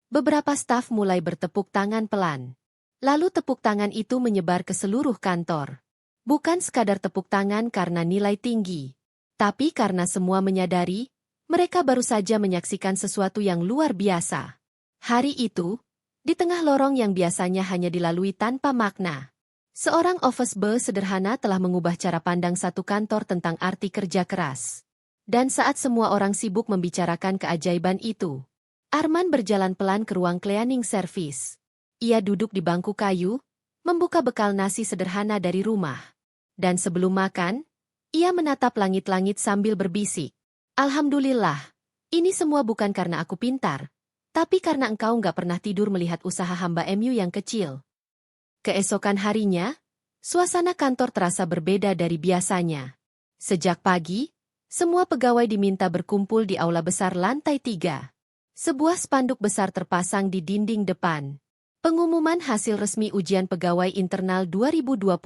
Beberapa staf mulai bertepuk tangan pelan. Lalu tepuk tangan itu menyebar ke seluruh kantor. Bukan sekadar tepuk tangan karena nilai tinggi. Tapi karena semua menyadari, mereka baru saja menyaksikan sesuatu yang luar biasa. Hari itu, di tengah lorong yang biasanya hanya dilalui tanpa makna, seorang office boy sederhana telah mengubah cara pandang satu kantor tentang arti kerja keras. Dan saat semua orang sibuk membicarakan keajaiban itu, Arman berjalan pelan ke ruang cleaning service. Ia duduk di bangku kayu, membuka bekal nasi sederhana dari rumah. Dan sebelum makan, ia menatap langit-langit sambil berbisik. Alhamdulillah, ini semua bukan karena aku pintar, tapi karena engkau nggak pernah tidur melihat usaha hamba MU yang kecil. Keesokan harinya, suasana kantor terasa berbeda dari biasanya. Sejak pagi, semua pegawai diminta berkumpul di aula besar lantai 3. Sebuah spanduk besar terpasang di dinding depan. Pengumuman hasil resmi ujian pegawai internal 2025.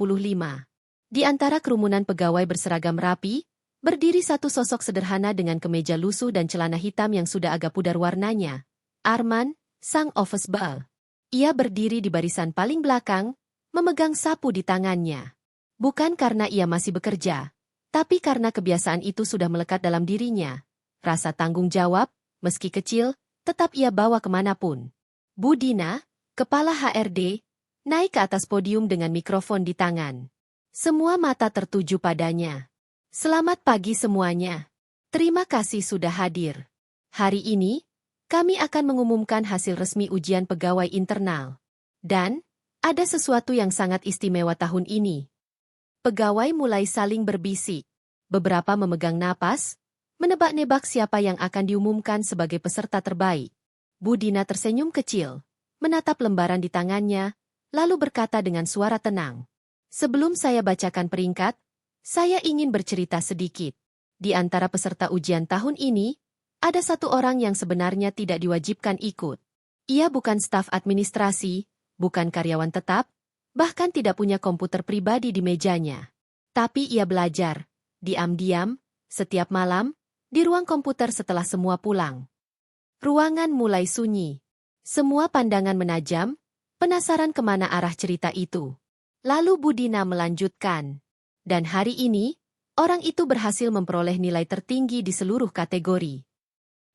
Di antara kerumunan pegawai berseragam rapi, berdiri satu sosok sederhana dengan kemeja lusuh dan celana hitam yang sudah agak pudar warnanya. Arman, sang office boy. Ia berdiri di barisan paling belakang, memegang sapu di tangannya. Bukan karena ia masih bekerja, tapi karena kebiasaan itu sudah melekat dalam dirinya. Rasa tanggung jawab, meski kecil, tetap ia bawa kemanapun. Bu Dina, kepala HRD, naik ke atas podium dengan mikrofon di tangan. Semua mata tertuju padanya. Selamat pagi semuanya. Terima kasih sudah hadir. Hari ini, kami akan mengumumkan hasil resmi ujian pegawai internal. Dan, ada sesuatu yang sangat istimewa tahun ini. Pegawai mulai saling berbisik. Beberapa memegang napas, menebak-nebak siapa yang akan diumumkan sebagai peserta terbaik. Bu Dina tersenyum kecil, menatap lembaran di tangannya, lalu berkata dengan suara tenang. Sebelum saya bacakan peringkat, saya ingin bercerita sedikit. Di antara peserta ujian tahun ini, ada satu orang yang sebenarnya tidak diwajibkan ikut. Ia bukan staf administrasi, bukan karyawan tetap, bahkan tidak punya komputer pribadi di mejanya. Tapi ia belajar, diam-diam, setiap malam, di ruang komputer setelah semua pulang. Ruangan mulai sunyi. Semua pandangan menajam, penasaran kemana arah cerita itu. Lalu Bu Dina melanjutkan. Dan hari ini, orang itu berhasil memperoleh nilai tertinggi di seluruh kategori.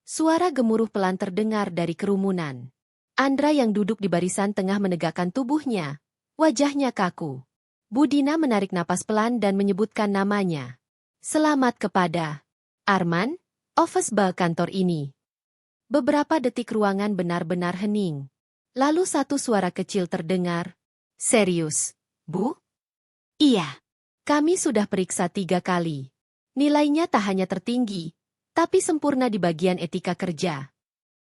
Suara gemuruh pelan terdengar dari kerumunan. Andra yang duduk di barisan tengah menegakkan tubuhnya. Wajahnya kaku. Bu Dina menarik napas pelan dan menyebutkan namanya. Selamat kepada Arman, office boy kantor ini. Beberapa detik ruangan benar-benar hening. Lalu satu suara kecil terdengar. Serius, Bu? Iya. Kami sudah periksa 3 kali. Nilainya tak hanya tertinggi, tapi sempurna di bagian etika kerja.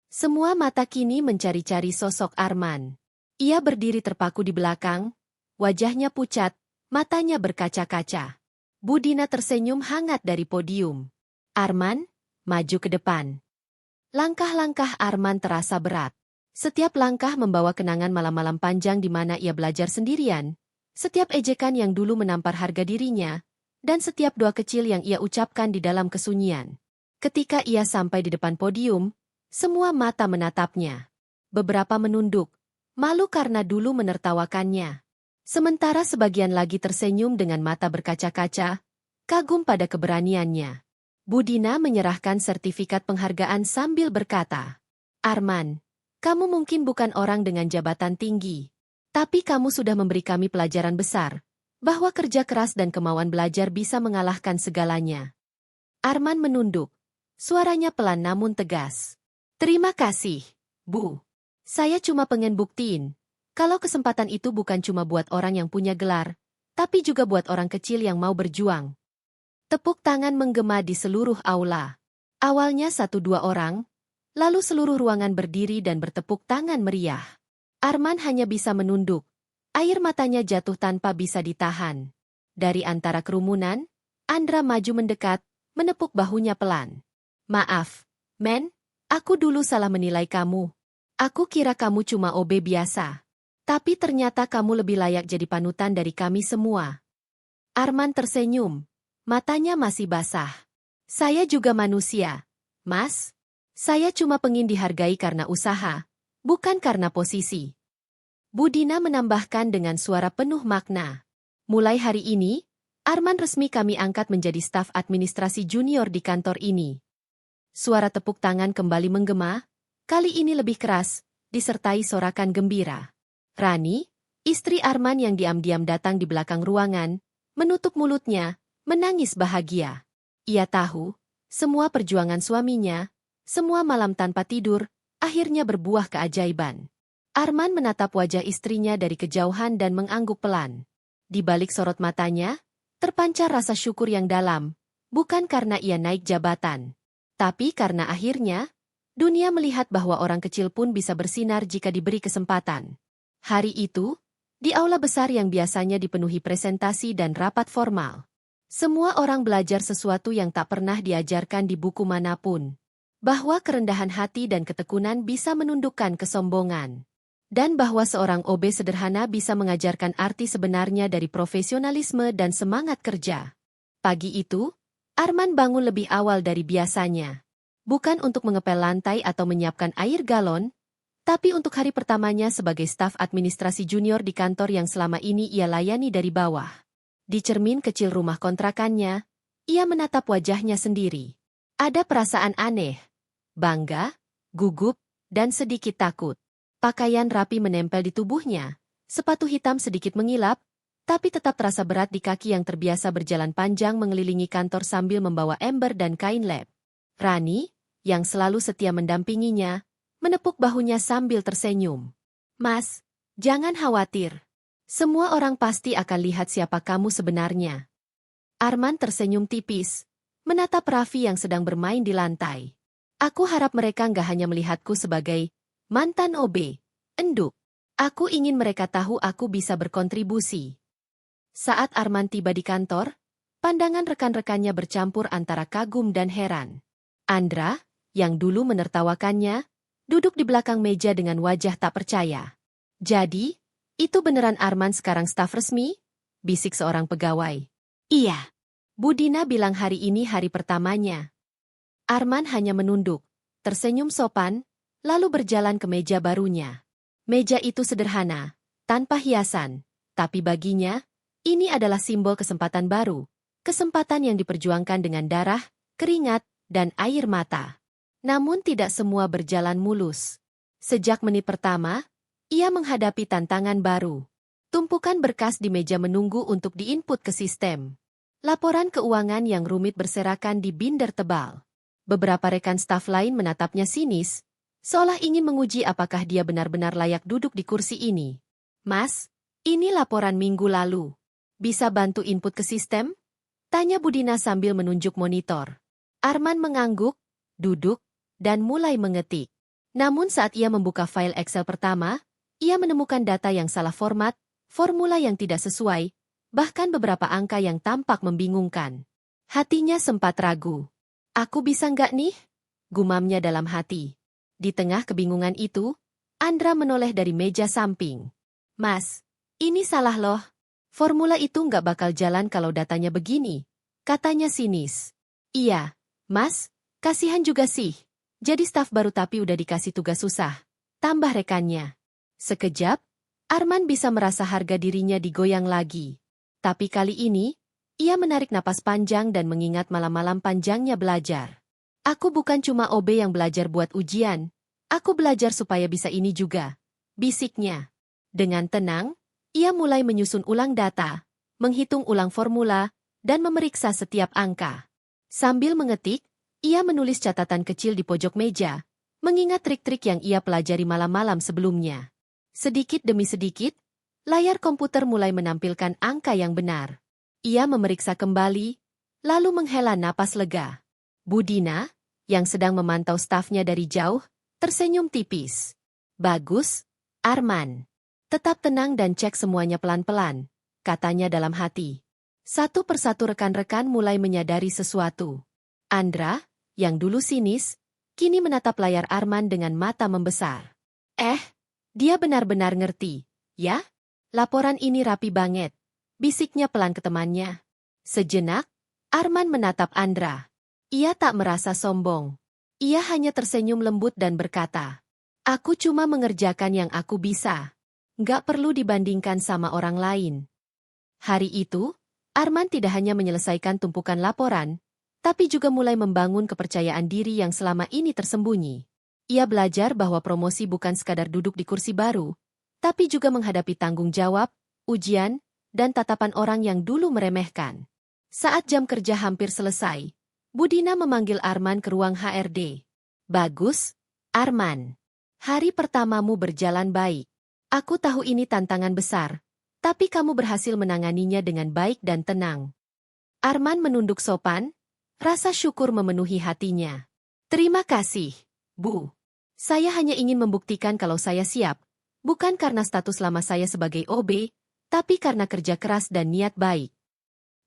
Semua mata kini mencari-cari sosok Arman. Ia berdiri terpaku di belakang, wajahnya pucat, matanya berkaca-kaca. Bu Dina tersenyum hangat dari podium. Arman, maju ke depan. Langkah-langkah Arman terasa berat. Setiap langkah membawa kenangan malam-malam panjang di mana ia belajar sendirian, setiap ejekan yang dulu menampar harga dirinya, dan setiap doa kecil yang ia ucapkan di dalam kesunyian. Ketika ia sampai di depan podium, semua mata menatapnya. Beberapa menunduk, malu karena dulu menertawakannya. Sementara sebagian lagi tersenyum dengan mata berkaca-kaca, kagum pada keberaniannya. Bu Dina menyerahkan sertifikat penghargaan sambil berkata, Arman, kamu mungkin bukan orang dengan jabatan tinggi, tapi kamu sudah memberi kami pelajaran besar, bahwa kerja keras dan kemauan belajar bisa mengalahkan segalanya. Arman menunduk, suaranya pelan namun tegas. Terima kasih, Bu. Saya cuma pengen buktiin, kalau kesempatan itu bukan cuma buat orang yang punya gelar, tapi juga buat orang kecil yang mau berjuang. Tepuk tangan menggema di seluruh aula. Awalnya 1-2 orang, lalu seluruh ruangan berdiri dan bertepuk tangan meriah. Arman hanya bisa menunduk. Air matanya jatuh tanpa bisa ditahan. Dari antara kerumunan, Andra maju mendekat, menepuk bahunya pelan. Maaf, men, aku dulu salah menilai kamu. Aku kira kamu cuma OB biasa. Tapi ternyata kamu lebih layak jadi panutan dari kami semua. Arman tersenyum. Matanya masih basah. Saya juga manusia, Mas. Saya cuma pengin dihargai karena usaha, bukan karena posisi. Bu Dina menambahkan dengan suara penuh makna. Mulai hari ini, Arman resmi kami angkat menjadi staf administrasi junior di kantor ini. Suara tepuk tangan kembali menggema, kali ini lebih keras, disertai sorakan gembira. Rani, istri Arman yang diam-diam datang di belakang ruangan, menutup mulutnya, menangis bahagia. Ia tahu, semua perjuangan suaminya, semua malam tanpa tidur, akhirnya berbuah keajaiban. Arman menatap wajah istrinya dari kejauhan dan mengangguk pelan. Di balik sorot matanya, terpancar rasa syukur yang dalam, bukan karena ia naik jabatan, tapi karena akhirnya, dunia melihat bahwa orang kecil pun bisa bersinar jika diberi kesempatan. Hari itu, di aula besar yang biasanya dipenuhi presentasi dan rapat formal, semua orang belajar sesuatu yang tak pernah diajarkan di buku manapun. bahwa kerendahan hati dan ketekunan bisa menundukkan kesombongan, dan bahwa seorang OB sederhana bisa mengajarkan arti sebenarnya dari profesionalisme dan semangat kerja. Pagi itu, Arman bangun lebih awal dari biasanya. Bukan untuk mengepel lantai atau menyiapkan air galon, tapi untuk hari pertamanya sebagai staf administrasi junior di kantor yang selama ini ia layani dari bawah. Di cermin kecil rumah kontrakannya, ia menatap wajahnya sendiri. Ada perasaan aneh, bangga, gugup, dan sedikit takut. Pakaian rapi menempel di tubuhnya, sepatu hitam sedikit mengilap, tapi tetap terasa berat di kaki yang terbiasa berjalan panjang mengelilingi kantor sambil membawa ember dan kain lap. Rani, yang selalu setia mendampinginya, menepuk bahunya sambil tersenyum. "Mas, jangan khawatir. Semua orang pasti akan lihat siapa kamu sebenarnya." Arman tersenyum tipis, menatap Raffi yang sedang bermain di lantai. "Aku harap mereka nggak hanya melihatku sebagai mantan OB, enduk. Aku ingin mereka tahu aku bisa berkontribusi." Saat Arman tiba di kantor, pandangan rekan-rekannya bercampur antara kagum dan heran. Andra, yang dulu menertawakannya, duduk di belakang meja dengan wajah tak percaya. "Jadi, itu beneran Arman sekarang staf resmi?" bisik seorang pegawai. "Iya." Bu Dina bilang hari ini hari pertamanya. Arman hanya menunduk, tersenyum sopan, lalu berjalan ke meja barunya. Meja itu sederhana, tanpa hiasan, tapi baginya, ini adalah simbol kesempatan baru, kesempatan yang diperjuangkan dengan darah, keringat, dan air mata. Namun tidak semua berjalan mulus. Sejak menit pertama, ia menghadapi tantangan baru. Tumpukan berkas di meja menunggu untuk diinput ke sistem. Laporan keuangan yang rumit berserakan di binder tebal. Beberapa rekan staf lain menatapnya sinis, seolah ingin menguji apakah dia benar-benar layak duduk di kursi ini. "Mas, ini laporan minggu lalu. Bisa bantu input ke sistem?" tanya Budina sambil menunjuk monitor. Arman mengangguk, duduk, dan mulai mengetik. Namun saat ia membuka file Excel pertama, ia menemukan data yang salah format, formula yang tidak sesuai, bahkan beberapa angka yang tampak membingungkan. Hatinya sempat ragu. "Aku bisa nggak nih?" gumamnya dalam hati. Di tengah kebingungan itu, Andra menoleh dari meja samping. "Mas, ini salah loh. Formula itu nggak bakal jalan kalau datanya begini," katanya sinis. "Iya, Mas, kasihan juga sih. Jadi staf baru tapi udah dikasih tugas susah," tambah rekannya. Sekejap, Arman bisa merasa harga dirinya digoyang lagi. Tapi kali ini, ia menarik napas panjang dan mengingat malam-malam panjangnya belajar. "Aku bukan cuma OB yang belajar buat ujian, aku belajar supaya bisa ini juga," bisiknya. Dengan tenang, ia mulai menyusun ulang data, menghitung ulang formula, dan memeriksa setiap angka. Sambil mengetik, ia menulis catatan kecil di pojok meja, mengingat trik-trik yang ia pelajari malam-malam sebelumnya. Sedikit demi sedikit, layar komputer mulai menampilkan angka yang benar. Ia memeriksa kembali, lalu menghela napas lega. Budina, yang sedang memantau stafnya dari jauh, tersenyum tipis. "Bagus, Arman. Tetap tenang dan cek semuanya pelan-pelan," katanya dalam hati. Satu persatu rekan-rekan mulai menyadari sesuatu. Andra, yang dulu sinis, kini menatap layar Arman dengan mata membesar. Dia benar-benar ngerti, ya? Laporan ini rapi banget," bisiknya pelan ke temannya. Sejenak, Arman menatap Andra. Ia tak merasa sombong. Ia hanya tersenyum lembut dan berkata, "Aku cuma mengerjakan yang aku bisa. Nggak perlu dibandingkan sama orang lain." Hari itu, Arman tidak hanya menyelesaikan tumpukan laporan, tapi juga mulai membangun kepercayaan diri yang selama ini tersembunyi. Ia belajar bahwa promosi bukan sekadar duduk di kursi baru, tapi juga menghadapi tanggung jawab, ujian, dan tatapan orang yang dulu meremehkan. Saat jam kerja hampir selesai, Budina memanggil Arman ke ruang HRD. "Bagus, Arman. Hari pertamamu berjalan baik. Aku tahu ini tantangan besar, tapi kamu berhasil menanganinya dengan baik dan tenang." Arman menunduk sopan, rasa syukur memenuhi hatinya. "Terima kasih, Bu. Saya hanya ingin membuktikan kalau saya siap, bukan karena status lama saya sebagai OB, tapi karena kerja keras dan niat baik."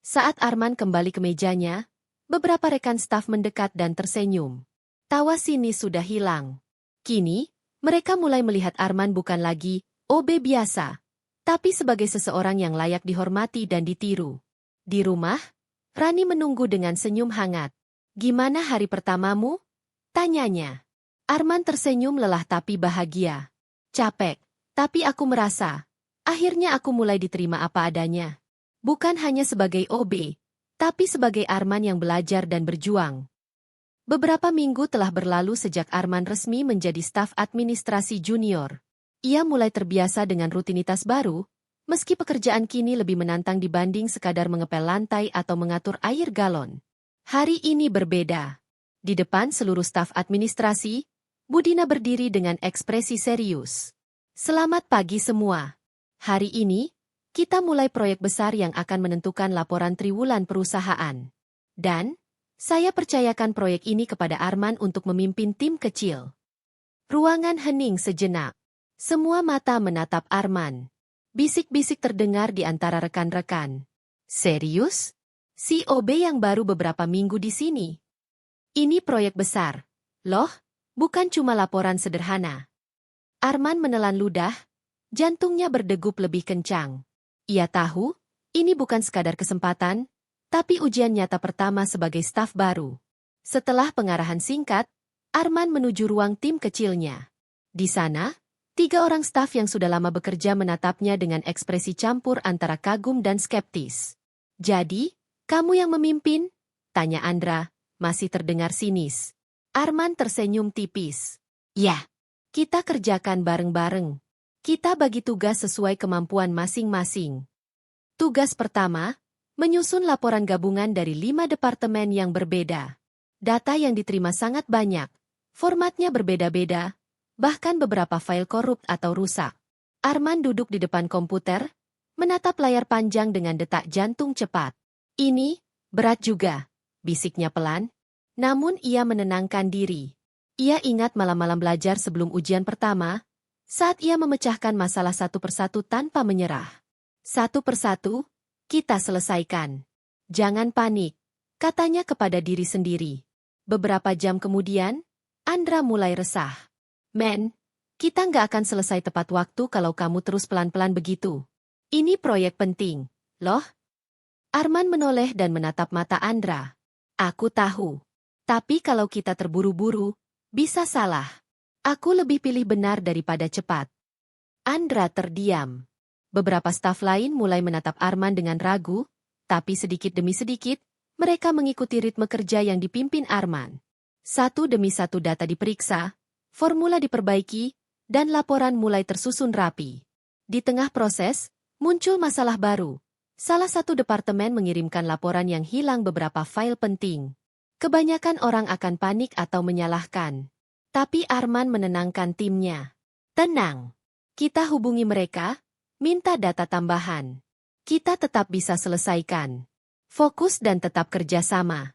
Saat Arman kembali ke mejanya, beberapa rekan staf mendekat dan tersenyum. Tawa sinis sudah hilang. Kini, mereka mulai melihat Arman bukan lagi OB biasa, tapi sebagai seseorang yang layak dihormati dan ditiru. Di rumah, Rani menunggu dengan senyum hangat. "Gimana hari pertamamu?" tanyanya. Arman tersenyum lelah tapi bahagia. "Capek, tapi aku merasa, akhirnya aku mulai diterima apa adanya. Bukan hanya sebagai OB, tapi sebagai Arman yang belajar dan berjuang." Beberapa minggu telah berlalu sejak Arman resmi menjadi staf administrasi junior. Ia mulai terbiasa dengan rutinitas baru, meski pekerjaan kini lebih menantang dibanding sekadar mengepel lantai atau mengatur air galon. Hari ini berbeda. Di depan seluruh staf administrasi, Budina berdiri dengan ekspresi serius. "Selamat pagi semua. Hari ini, kita mulai proyek besar yang akan menentukan laporan triwulan perusahaan. Dan, saya percayakan proyek ini kepada Arman untuk memimpin tim kecil." Ruangan hening sejenak. Semua mata menatap Arman. Bisik-bisik terdengar di antara rekan-rekan. "Serius? Si OB yang baru beberapa minggu di sini? Ini proyek besar. Loh, bukan cuma laporan sederhana." Arman menelan ludah, jantungnya berdegup lebih kencang. Ia tahu, ini bukan sekadar kesempatan, tapi ujian nyata pertama sebagai staf baru. Setelah pengarahan singkat, Arman menuju ruang tim kecilnya. Di sana, 3 orang staf yang sudah lama bekerja menatapnya dengan ekspresi campur antara kagum dan skeptis. "Jadi, kamu yang memimpin?" tanya Andra, masih terdengar sinis. Arman tersenyum tipis. "Ya, kita kerjakan bareng-bareng. Kita bagi tugas sesuai kemampuan masing-masing. Tugas pertama, menyusun laporan gabungan dari 5 departemen yang berbeda. Data yang diterima sangat banyak, formatnya berbeda-beda, bahkan beberapa file korup atau rusak." Arman duduk di depan komputer, menatap layar panjang dengan detak jantung cepat. "Ini, berat juga," bisiknya pelan. Namun ia menenangkan diri. Ia ingat malam-malam belajar sebelum ujian pertama, saat ia memecahkan masalah satu persatu tanpa menyerah. "Satu persatu, kita selesaikan. Jangan panik," katanya kepada diri sendiri. Beberapa jam kemudian, Andra mulai resah. "Men, kita nggak akan selesai tepat waktu kalau kamu terus pelan-pelan begitu. Ini proyek penting, loh." Arman menoleh dan menatap mata Andra. "Aku tahu. Tapi kalau kita terburu-buru, bisa salah. Aku lebih pilih benar daripada cepat." Andra terdiam. Beberapa staf lain mulai menatap Arman dengan ragu, tapi sedikit demi sedikit, mereka mengikuti ritme kerja yang dipimpin Arman. Satu demi satu data diperiksa, formula diperbaiki, dan laporan mulai tersusun rapi. Di tengah proses, muncul masalah baru. Salah satu departemen mengirimkan laporan yang hilang beberapa file penting. Kebanyakan orang akan panik atau menyalahkan. Tapi Arman menenangkan timnya. "Tenang. Kita hubungi mereka, minta data tambahan. Kita tetap bisa selesaikan. Fokus dan tetap kerjasama."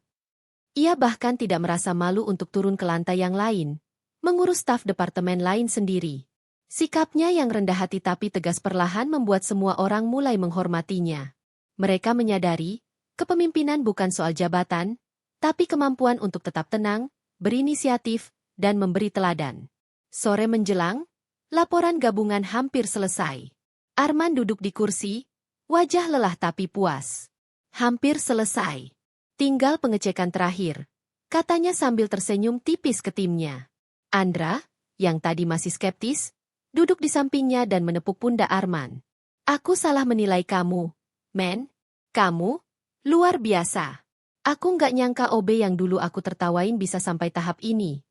Ia bahkan tidak merasa malu untuk turun ke lantai yang lain, mengurus staf departemen lain sendiri. Sikapnya yang rendah hati tapi tegas perlahan membuat semua orang mulai menghormatinya. Mereka menyadari, kepemimpinan bukan soal jabatan, tapi kemampuan untuk tetap tenang, berinisiatif, dan memberi teladan. Sore menjelang, laporan gabungan hampir selesai. Arman duduk di kursi, wajah lelah tapi puas. "Hampir selesai. Tinggal pengecekan terakhir," katanya sambil tersenyum tipis ke timnya. Andra, yang tadi masih skeptis, duduk di sampingnya dan menepuk pundak Arman. "Aku salah menilai kamu, men. Kamu, luar biasa. Aku nggak nyangka OB yang dulu aku tertawain bisa sampai tahap ini."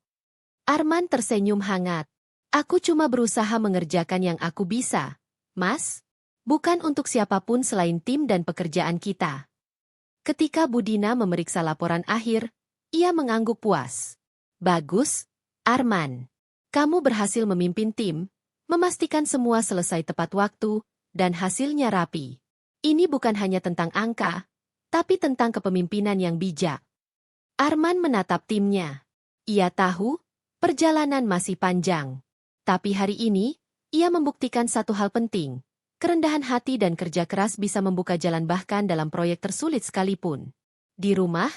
Arman tersenyum hangat. "Aku cuma berusaha mengerjakan yang aku bisa, Mas. Bukan untuk siapapun selain tim dan pekerjaan kita." Ketika Budina memeriksa laporan akhir, ia mengangguk puas. "Bagus, Arman. Kamu berhasil memimpin tim, memastikan semua selesai tepat waktu, dan hasilnya rapi. Ini bukan hanya tentang angka, tapi tentang kepemimpinan yang bijak." Arman menatap timnya. Ia tahu, perjalanan masih panjang. Tapi hari ini, ia membuktikan satu hal penting. Kerendahan hati dan kerja keras bisa membuka jalan bahkan dalam proyek tersulit sekalipun. Di rumah,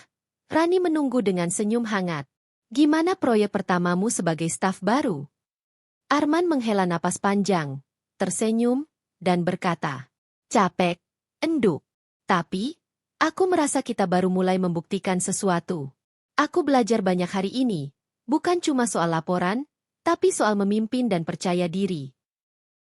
Rani menunggu dengan senyum hangat. Gimana proyek pertamamu sebagai staf baru? Arman menghela napas panjang, tersenyum, dan berkata, capek, enduk. Tapi, aku merasa kita baru mulai membuktikan sesuatu. Aku belajar banyak hari ini, bukan cuma soal laporan, tapi soal memimpin dan percaya diri.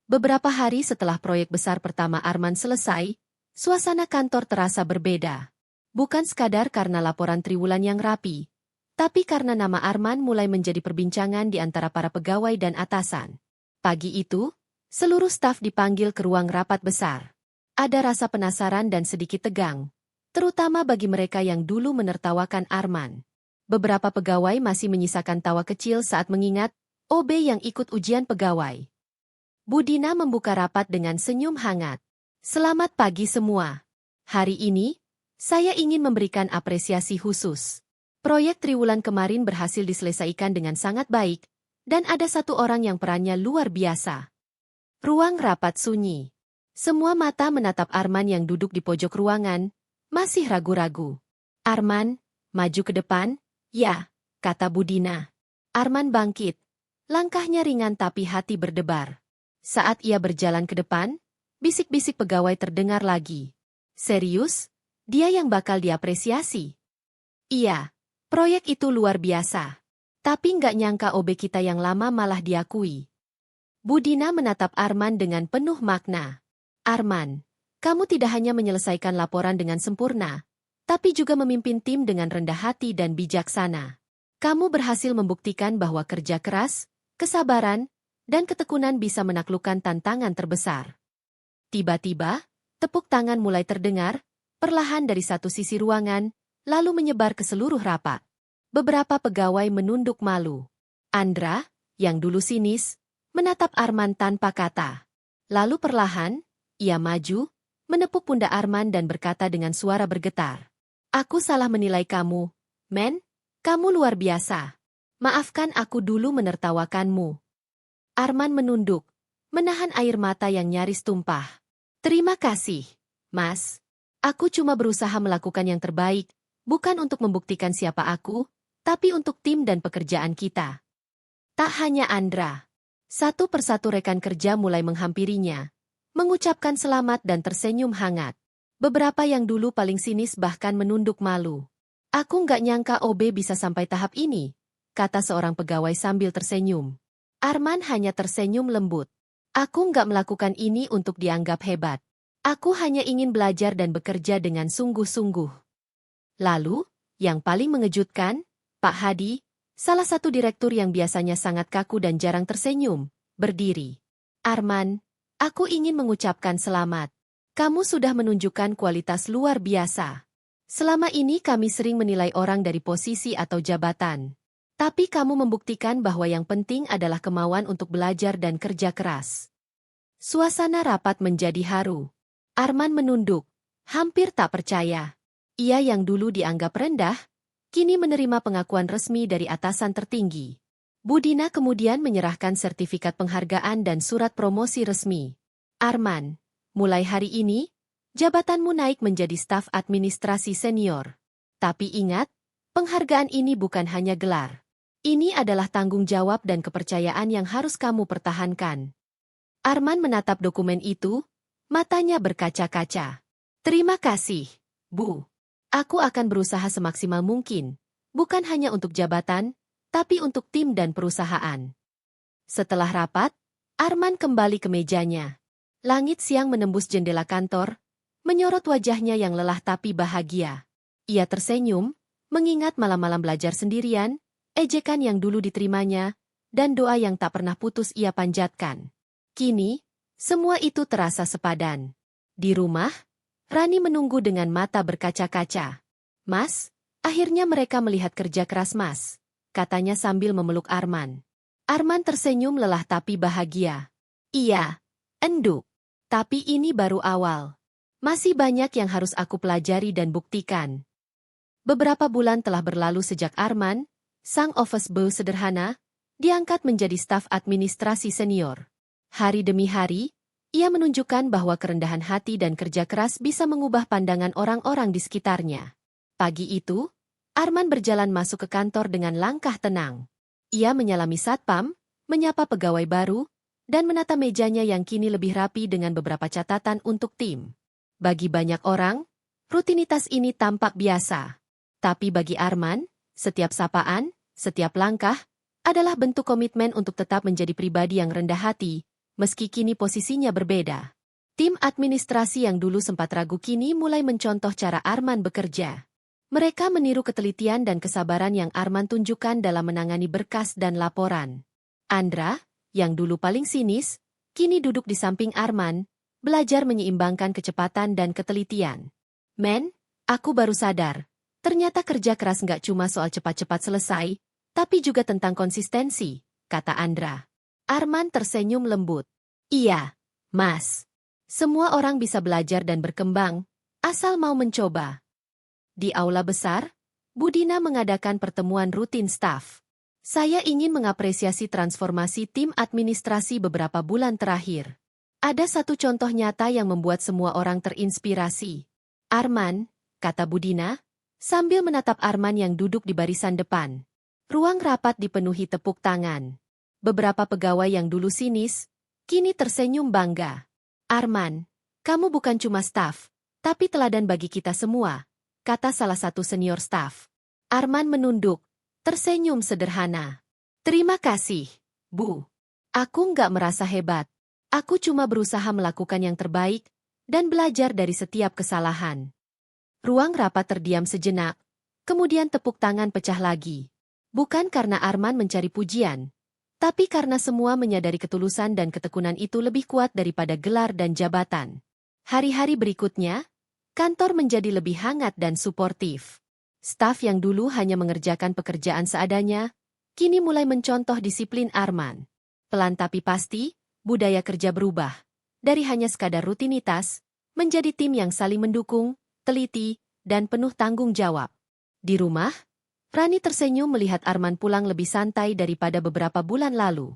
Beberapa hari setelah proyek besar pertama Arman selesai, suasana kantor terasa berbeda. Bukan sekadar karena laporan triwulan yang rapi, tapi karena nama Arman mulai menjadi perbincangan di antara para pegawai dan atasan. Pagi itu, seluruh staf dipanggil ke ruang rapat besar. Ada rasa penasaran dan sedikit tegang, terutama bagi mereka yang dulu menertawakan Arman. Beberapa pegawai masih menyisakan tawa kecil saat mengingat OB yang ikut ujian pegawai. Budina membuka rapat dengan senyum hangat. Selamat pagi semua. Hari ini, saya ingin memberikan apresiasi khusus. Proyek triwulan kemarin berhasil diselesaikan dengan sangat baik, dan ada satu orang yang perannya luar biasa. Ruang rapat sunyi. Semua mata menatap Arman yang duduk di pojok ruangan, masih ragu-ragu. Arman, maju ke depan, ya, kata Budina. Arman bangkit. Langkahnya ringan tapi hati berdebar. Saat ia berjalan ke depan, bisik-bisik pegawai terdengar lagi. Serius? Dia yang bakal diapresiasi. Iya, proyek itu luar biasa. Tapi nggak nyangka OB kita yang lama malah diakui. Budina menatap Arman dengan penuh makna. Arman, kamu tidak hanya menyelesaikan laporan dengan sempurna, tapi juga memimpin tim dengan rendah hati dan bijaksana. Kamu berhasil membuktikan bahwa kerja keras, kesabaran, dan ketekunan bisa menaklukkan tantangan terbesar. Tiba-tiba, tepuk tangan mulai terdengar, perlahan dari satu sisi ruangan, lalu menyebar ke seluruh rapat. Beberapa pegawai menunduk malu. Andra, yang dulu sinis, menatap Arman tanpa kata. Lalu perlahan, ia maju, menepuk pundak Arman dan berkata dengan suara bergetar. Aku salah menilai kamu, men. Kamu luar biasa. Maafkan aku dulu menertawakanmu. Arman menunduk, menahan air mata yang nyaris tumpah. Terima kasih, Mas. Aku cuma berusaha melakukan yang terbaik, bukan untuk membuktikan siapa aku, tapi untuk tim dan pekerjaan kita. Tak hanya Andra. Satu persatu rekan kerja mulai menghampirinya, mengucapkan selamat dan tersenyum hangat. Beberapa yang dulu paling sinis bahkan menunduk malu. Aku nggak nyangka OB bisa sampai tahap ini, kata seorang pegawai sambil tersenyum. Arman hanya tersenyum lembut. Aku nggak melakukan ini untuk dianggap hebat. Aku hanya ingin belajar dan bekerja dengan sungguh-sungguh. Lalu, yang paling mengejutkan, Pak Hadi, salah satu direktur yang biasanya sangat kaku dan jarang tersenyum, berdiri. Arman, aku ingin mengucapkan selamat. Kamu sudah menunjukkan kualitas luar biasa. Selama ini kami sering menilai orang dari posisi atau jabatan. Tapi kamu membuktikan bahwa yang penting adalah kemauan untuk belajar dan kerja keras. Suasana rapat menjadi haru. Arman menunduk, hampir tak percaya. Ia yang dulu dianggap rendah, kini menerima pengakuan resmi dari atasan tertinggi. Budina kemudian menyerahkan sertifikat penghargaan dan surat promosi resmi. Arman, mulai hari ini, jabatanmu naik menjadi staf administrasi senior. Tapi ingat, penghargaan ini bukan hanya gelar. Ini adalah tanggung jawab dan kepercayaan yang harus kamu pertahankan. Arman menatap dokumen itu, matanya berkaca-kaca. Terima kasih, Bu. Aku akan berusaha semaksimal mungkin, bukan hanya untuk jabatan, tapi untuk tim dan perusahaan. Setelah rapat, Arman kembali ke mejanya. Langit siang menembus jendela kantor, menyorot wajahnya yang lelah tapi bahagia. Ia tersenyum, mengingat malam-malam belajar sendirian, ejekan yang dulu diterimanya, dan doa yang tak pernah putus ia panjatkan. Kini, semua itu terasa sepadan. Di rumah, Rani menunggu dengan mata berkaca-kaca. Mas, akhirnya mereka melihat kerja keras Mas, katanya sambil memeluk Arman. Arman tersenyum lelah tapi bahagia. Iya, enduk. Tapi ini baru awal. Masih banyak yang harus aku pelajari dan buktikan. Beberapa bulan telah berlalu sejak Arman, sang office boy sederhana, diangkat menjadi staf administrasi senior. Hari demi hari, ia menunjukkan bahwa kerendahan hati dan kerja keras bisa mengubah pandangan orang-orang di sekitarnya. Pagi itu, Arman berjalan masuk ke kantor dengan langkah tenang. Ia menyalami satpam, menyapa pegawai baru, dan menata mejanya yang kini lebih rapi dengan beberapa catatan untuk tim. Bagi banyak orang, rutinitas ini tampak biasa. Tapi bagi Arman, setiap sapaan, setiap langkah, adalah bentuk komitmen untuk tetap menjadi pribadi yang rendah hati, meski kini posisinya berbeda. Tim administrasi yang dulu sempat ragu kini mulai mencontoh cara Arman bekerja. Mereka meniru ketelitian dan kesabaran yang Arman tunjukkan dalam menangani berkas dan laporan. Andra, yang dulu paling sinis, kini duduk di samping Arman, belajar menyeimbangkan kecepatan dan ketelitian. Men, aku baru sadar, ternyata kerja keras nggak cuma soal cepat-cepat selesai, tapi juga tentang konsistensi, kata Andra. Arman tersenyum lembut. Iya, Mas. Semua orang bisa belajar dan berkembang, asal mau mencoba. Di aula besar, Budina mengadakan pertemuan rutin staf. Saya ingin mengapresiasi transformasi tim administrasi beberapa bulan terakhir. Ada satu contoh nyata yang membuat semua orang terinspirasi. Arman, kata Budina, sambil menatap Arman yang duduk di barisan depan. Ruang rapat dipenuhi tepuk tangan. Beberapa pegawai yang dulu sinis, kini tersenyum bangga. Arman, kamu bukan cuma staf, tapi teladan bagi kita semua, kata salah satu senior staf. Arman menunduk, tersenyum sederhana. Terima kasih, Bu. Aku nggak merasa hebat. Aku cuma berusaha melakukan yang terbaik dan belajar dari setiap kesalahan. Ruang rapat terdiam sejenak, kemudian tepuk tangan pecah lagi. Bukan karena Arman mencari pujian, tapi karena semua menyadari ketulusan dan ketekunan itu lebih kuat daripada gelar dan jabatan. Hari-hari berikutnya, kantor menjadi lebih hangat dan suportif. Staf yang dulu hanya mengerjakan pekerjaan seadanya, kini mulai mencontoh disiplin Arman. Pelan tapi pasti, budaya kerja berubah. Dari hanya sekadar rutinitas, menjadi tim yang saling mendukung, teliti, dan penuh tanggung jawab. Di rumah, Rani tersenyum melihat Arman pulang lebih santai daripada beberapa bulan lalu.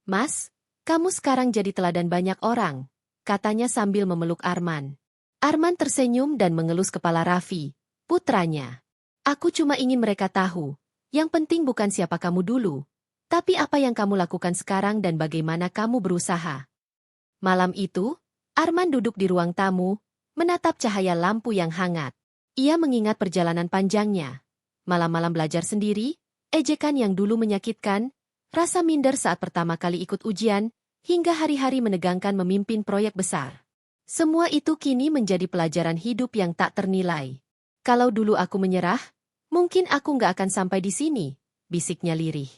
Mas, kamu sekarang jadi teladan banyak orang, katanya sambil memeluk Arman. Arman tersenyum dan mengelus kepala Raffi, putranya. Aku cuma ingin mereka tahu, yang penting bukan siapa kamu dulu, tapi apa yang kamu lakukan sekarang dan bagaimana kamu berusaha. Malam itu, Arman duduk di ruang tamu, menatap cahaya lampu yang hangat. Ia mengingat perjalanan panjangnya. Malam-malam belajar sendiri, ejekan yang dulu menyakitkan, rasa minder saat pertama kali ikut ujian, hingga hari-hari menegangkan memimpin proyek besar. Semua itu kini menjadi pelajaran hidup yang tak ternilai. Kalau dulu aku menyerah, mungkin aku nggak akan sampai di sini, bisiknya lirih.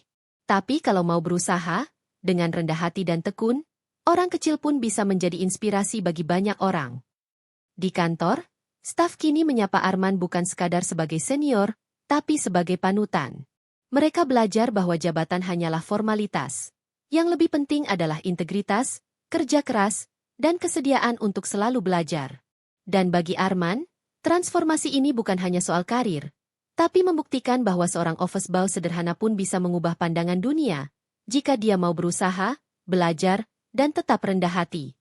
Tapi kalau mau berusaha, dengan rendah hati dan tekun, orang kecil pun bisa menjadi inspirasi bagi banyak orang. Di kantor, staf kini menyapa Arman bukan sekadar sebagai senior, tapi sebagai panutan. Mereka belajar bahwa jabatan hanyalah formalitas. Yang lebih penting adalah integritas, kerja keras, dan kesediaan untuk selalu belajar. Dan bagi Arman, transformasi ini bukan hanya soal karir, tapi membuktikan bahwa seorang office boy sederhana pun bisa mengubah pandangan dunia, jika dia mau berusaha, belajar, dan tetap rendah hati.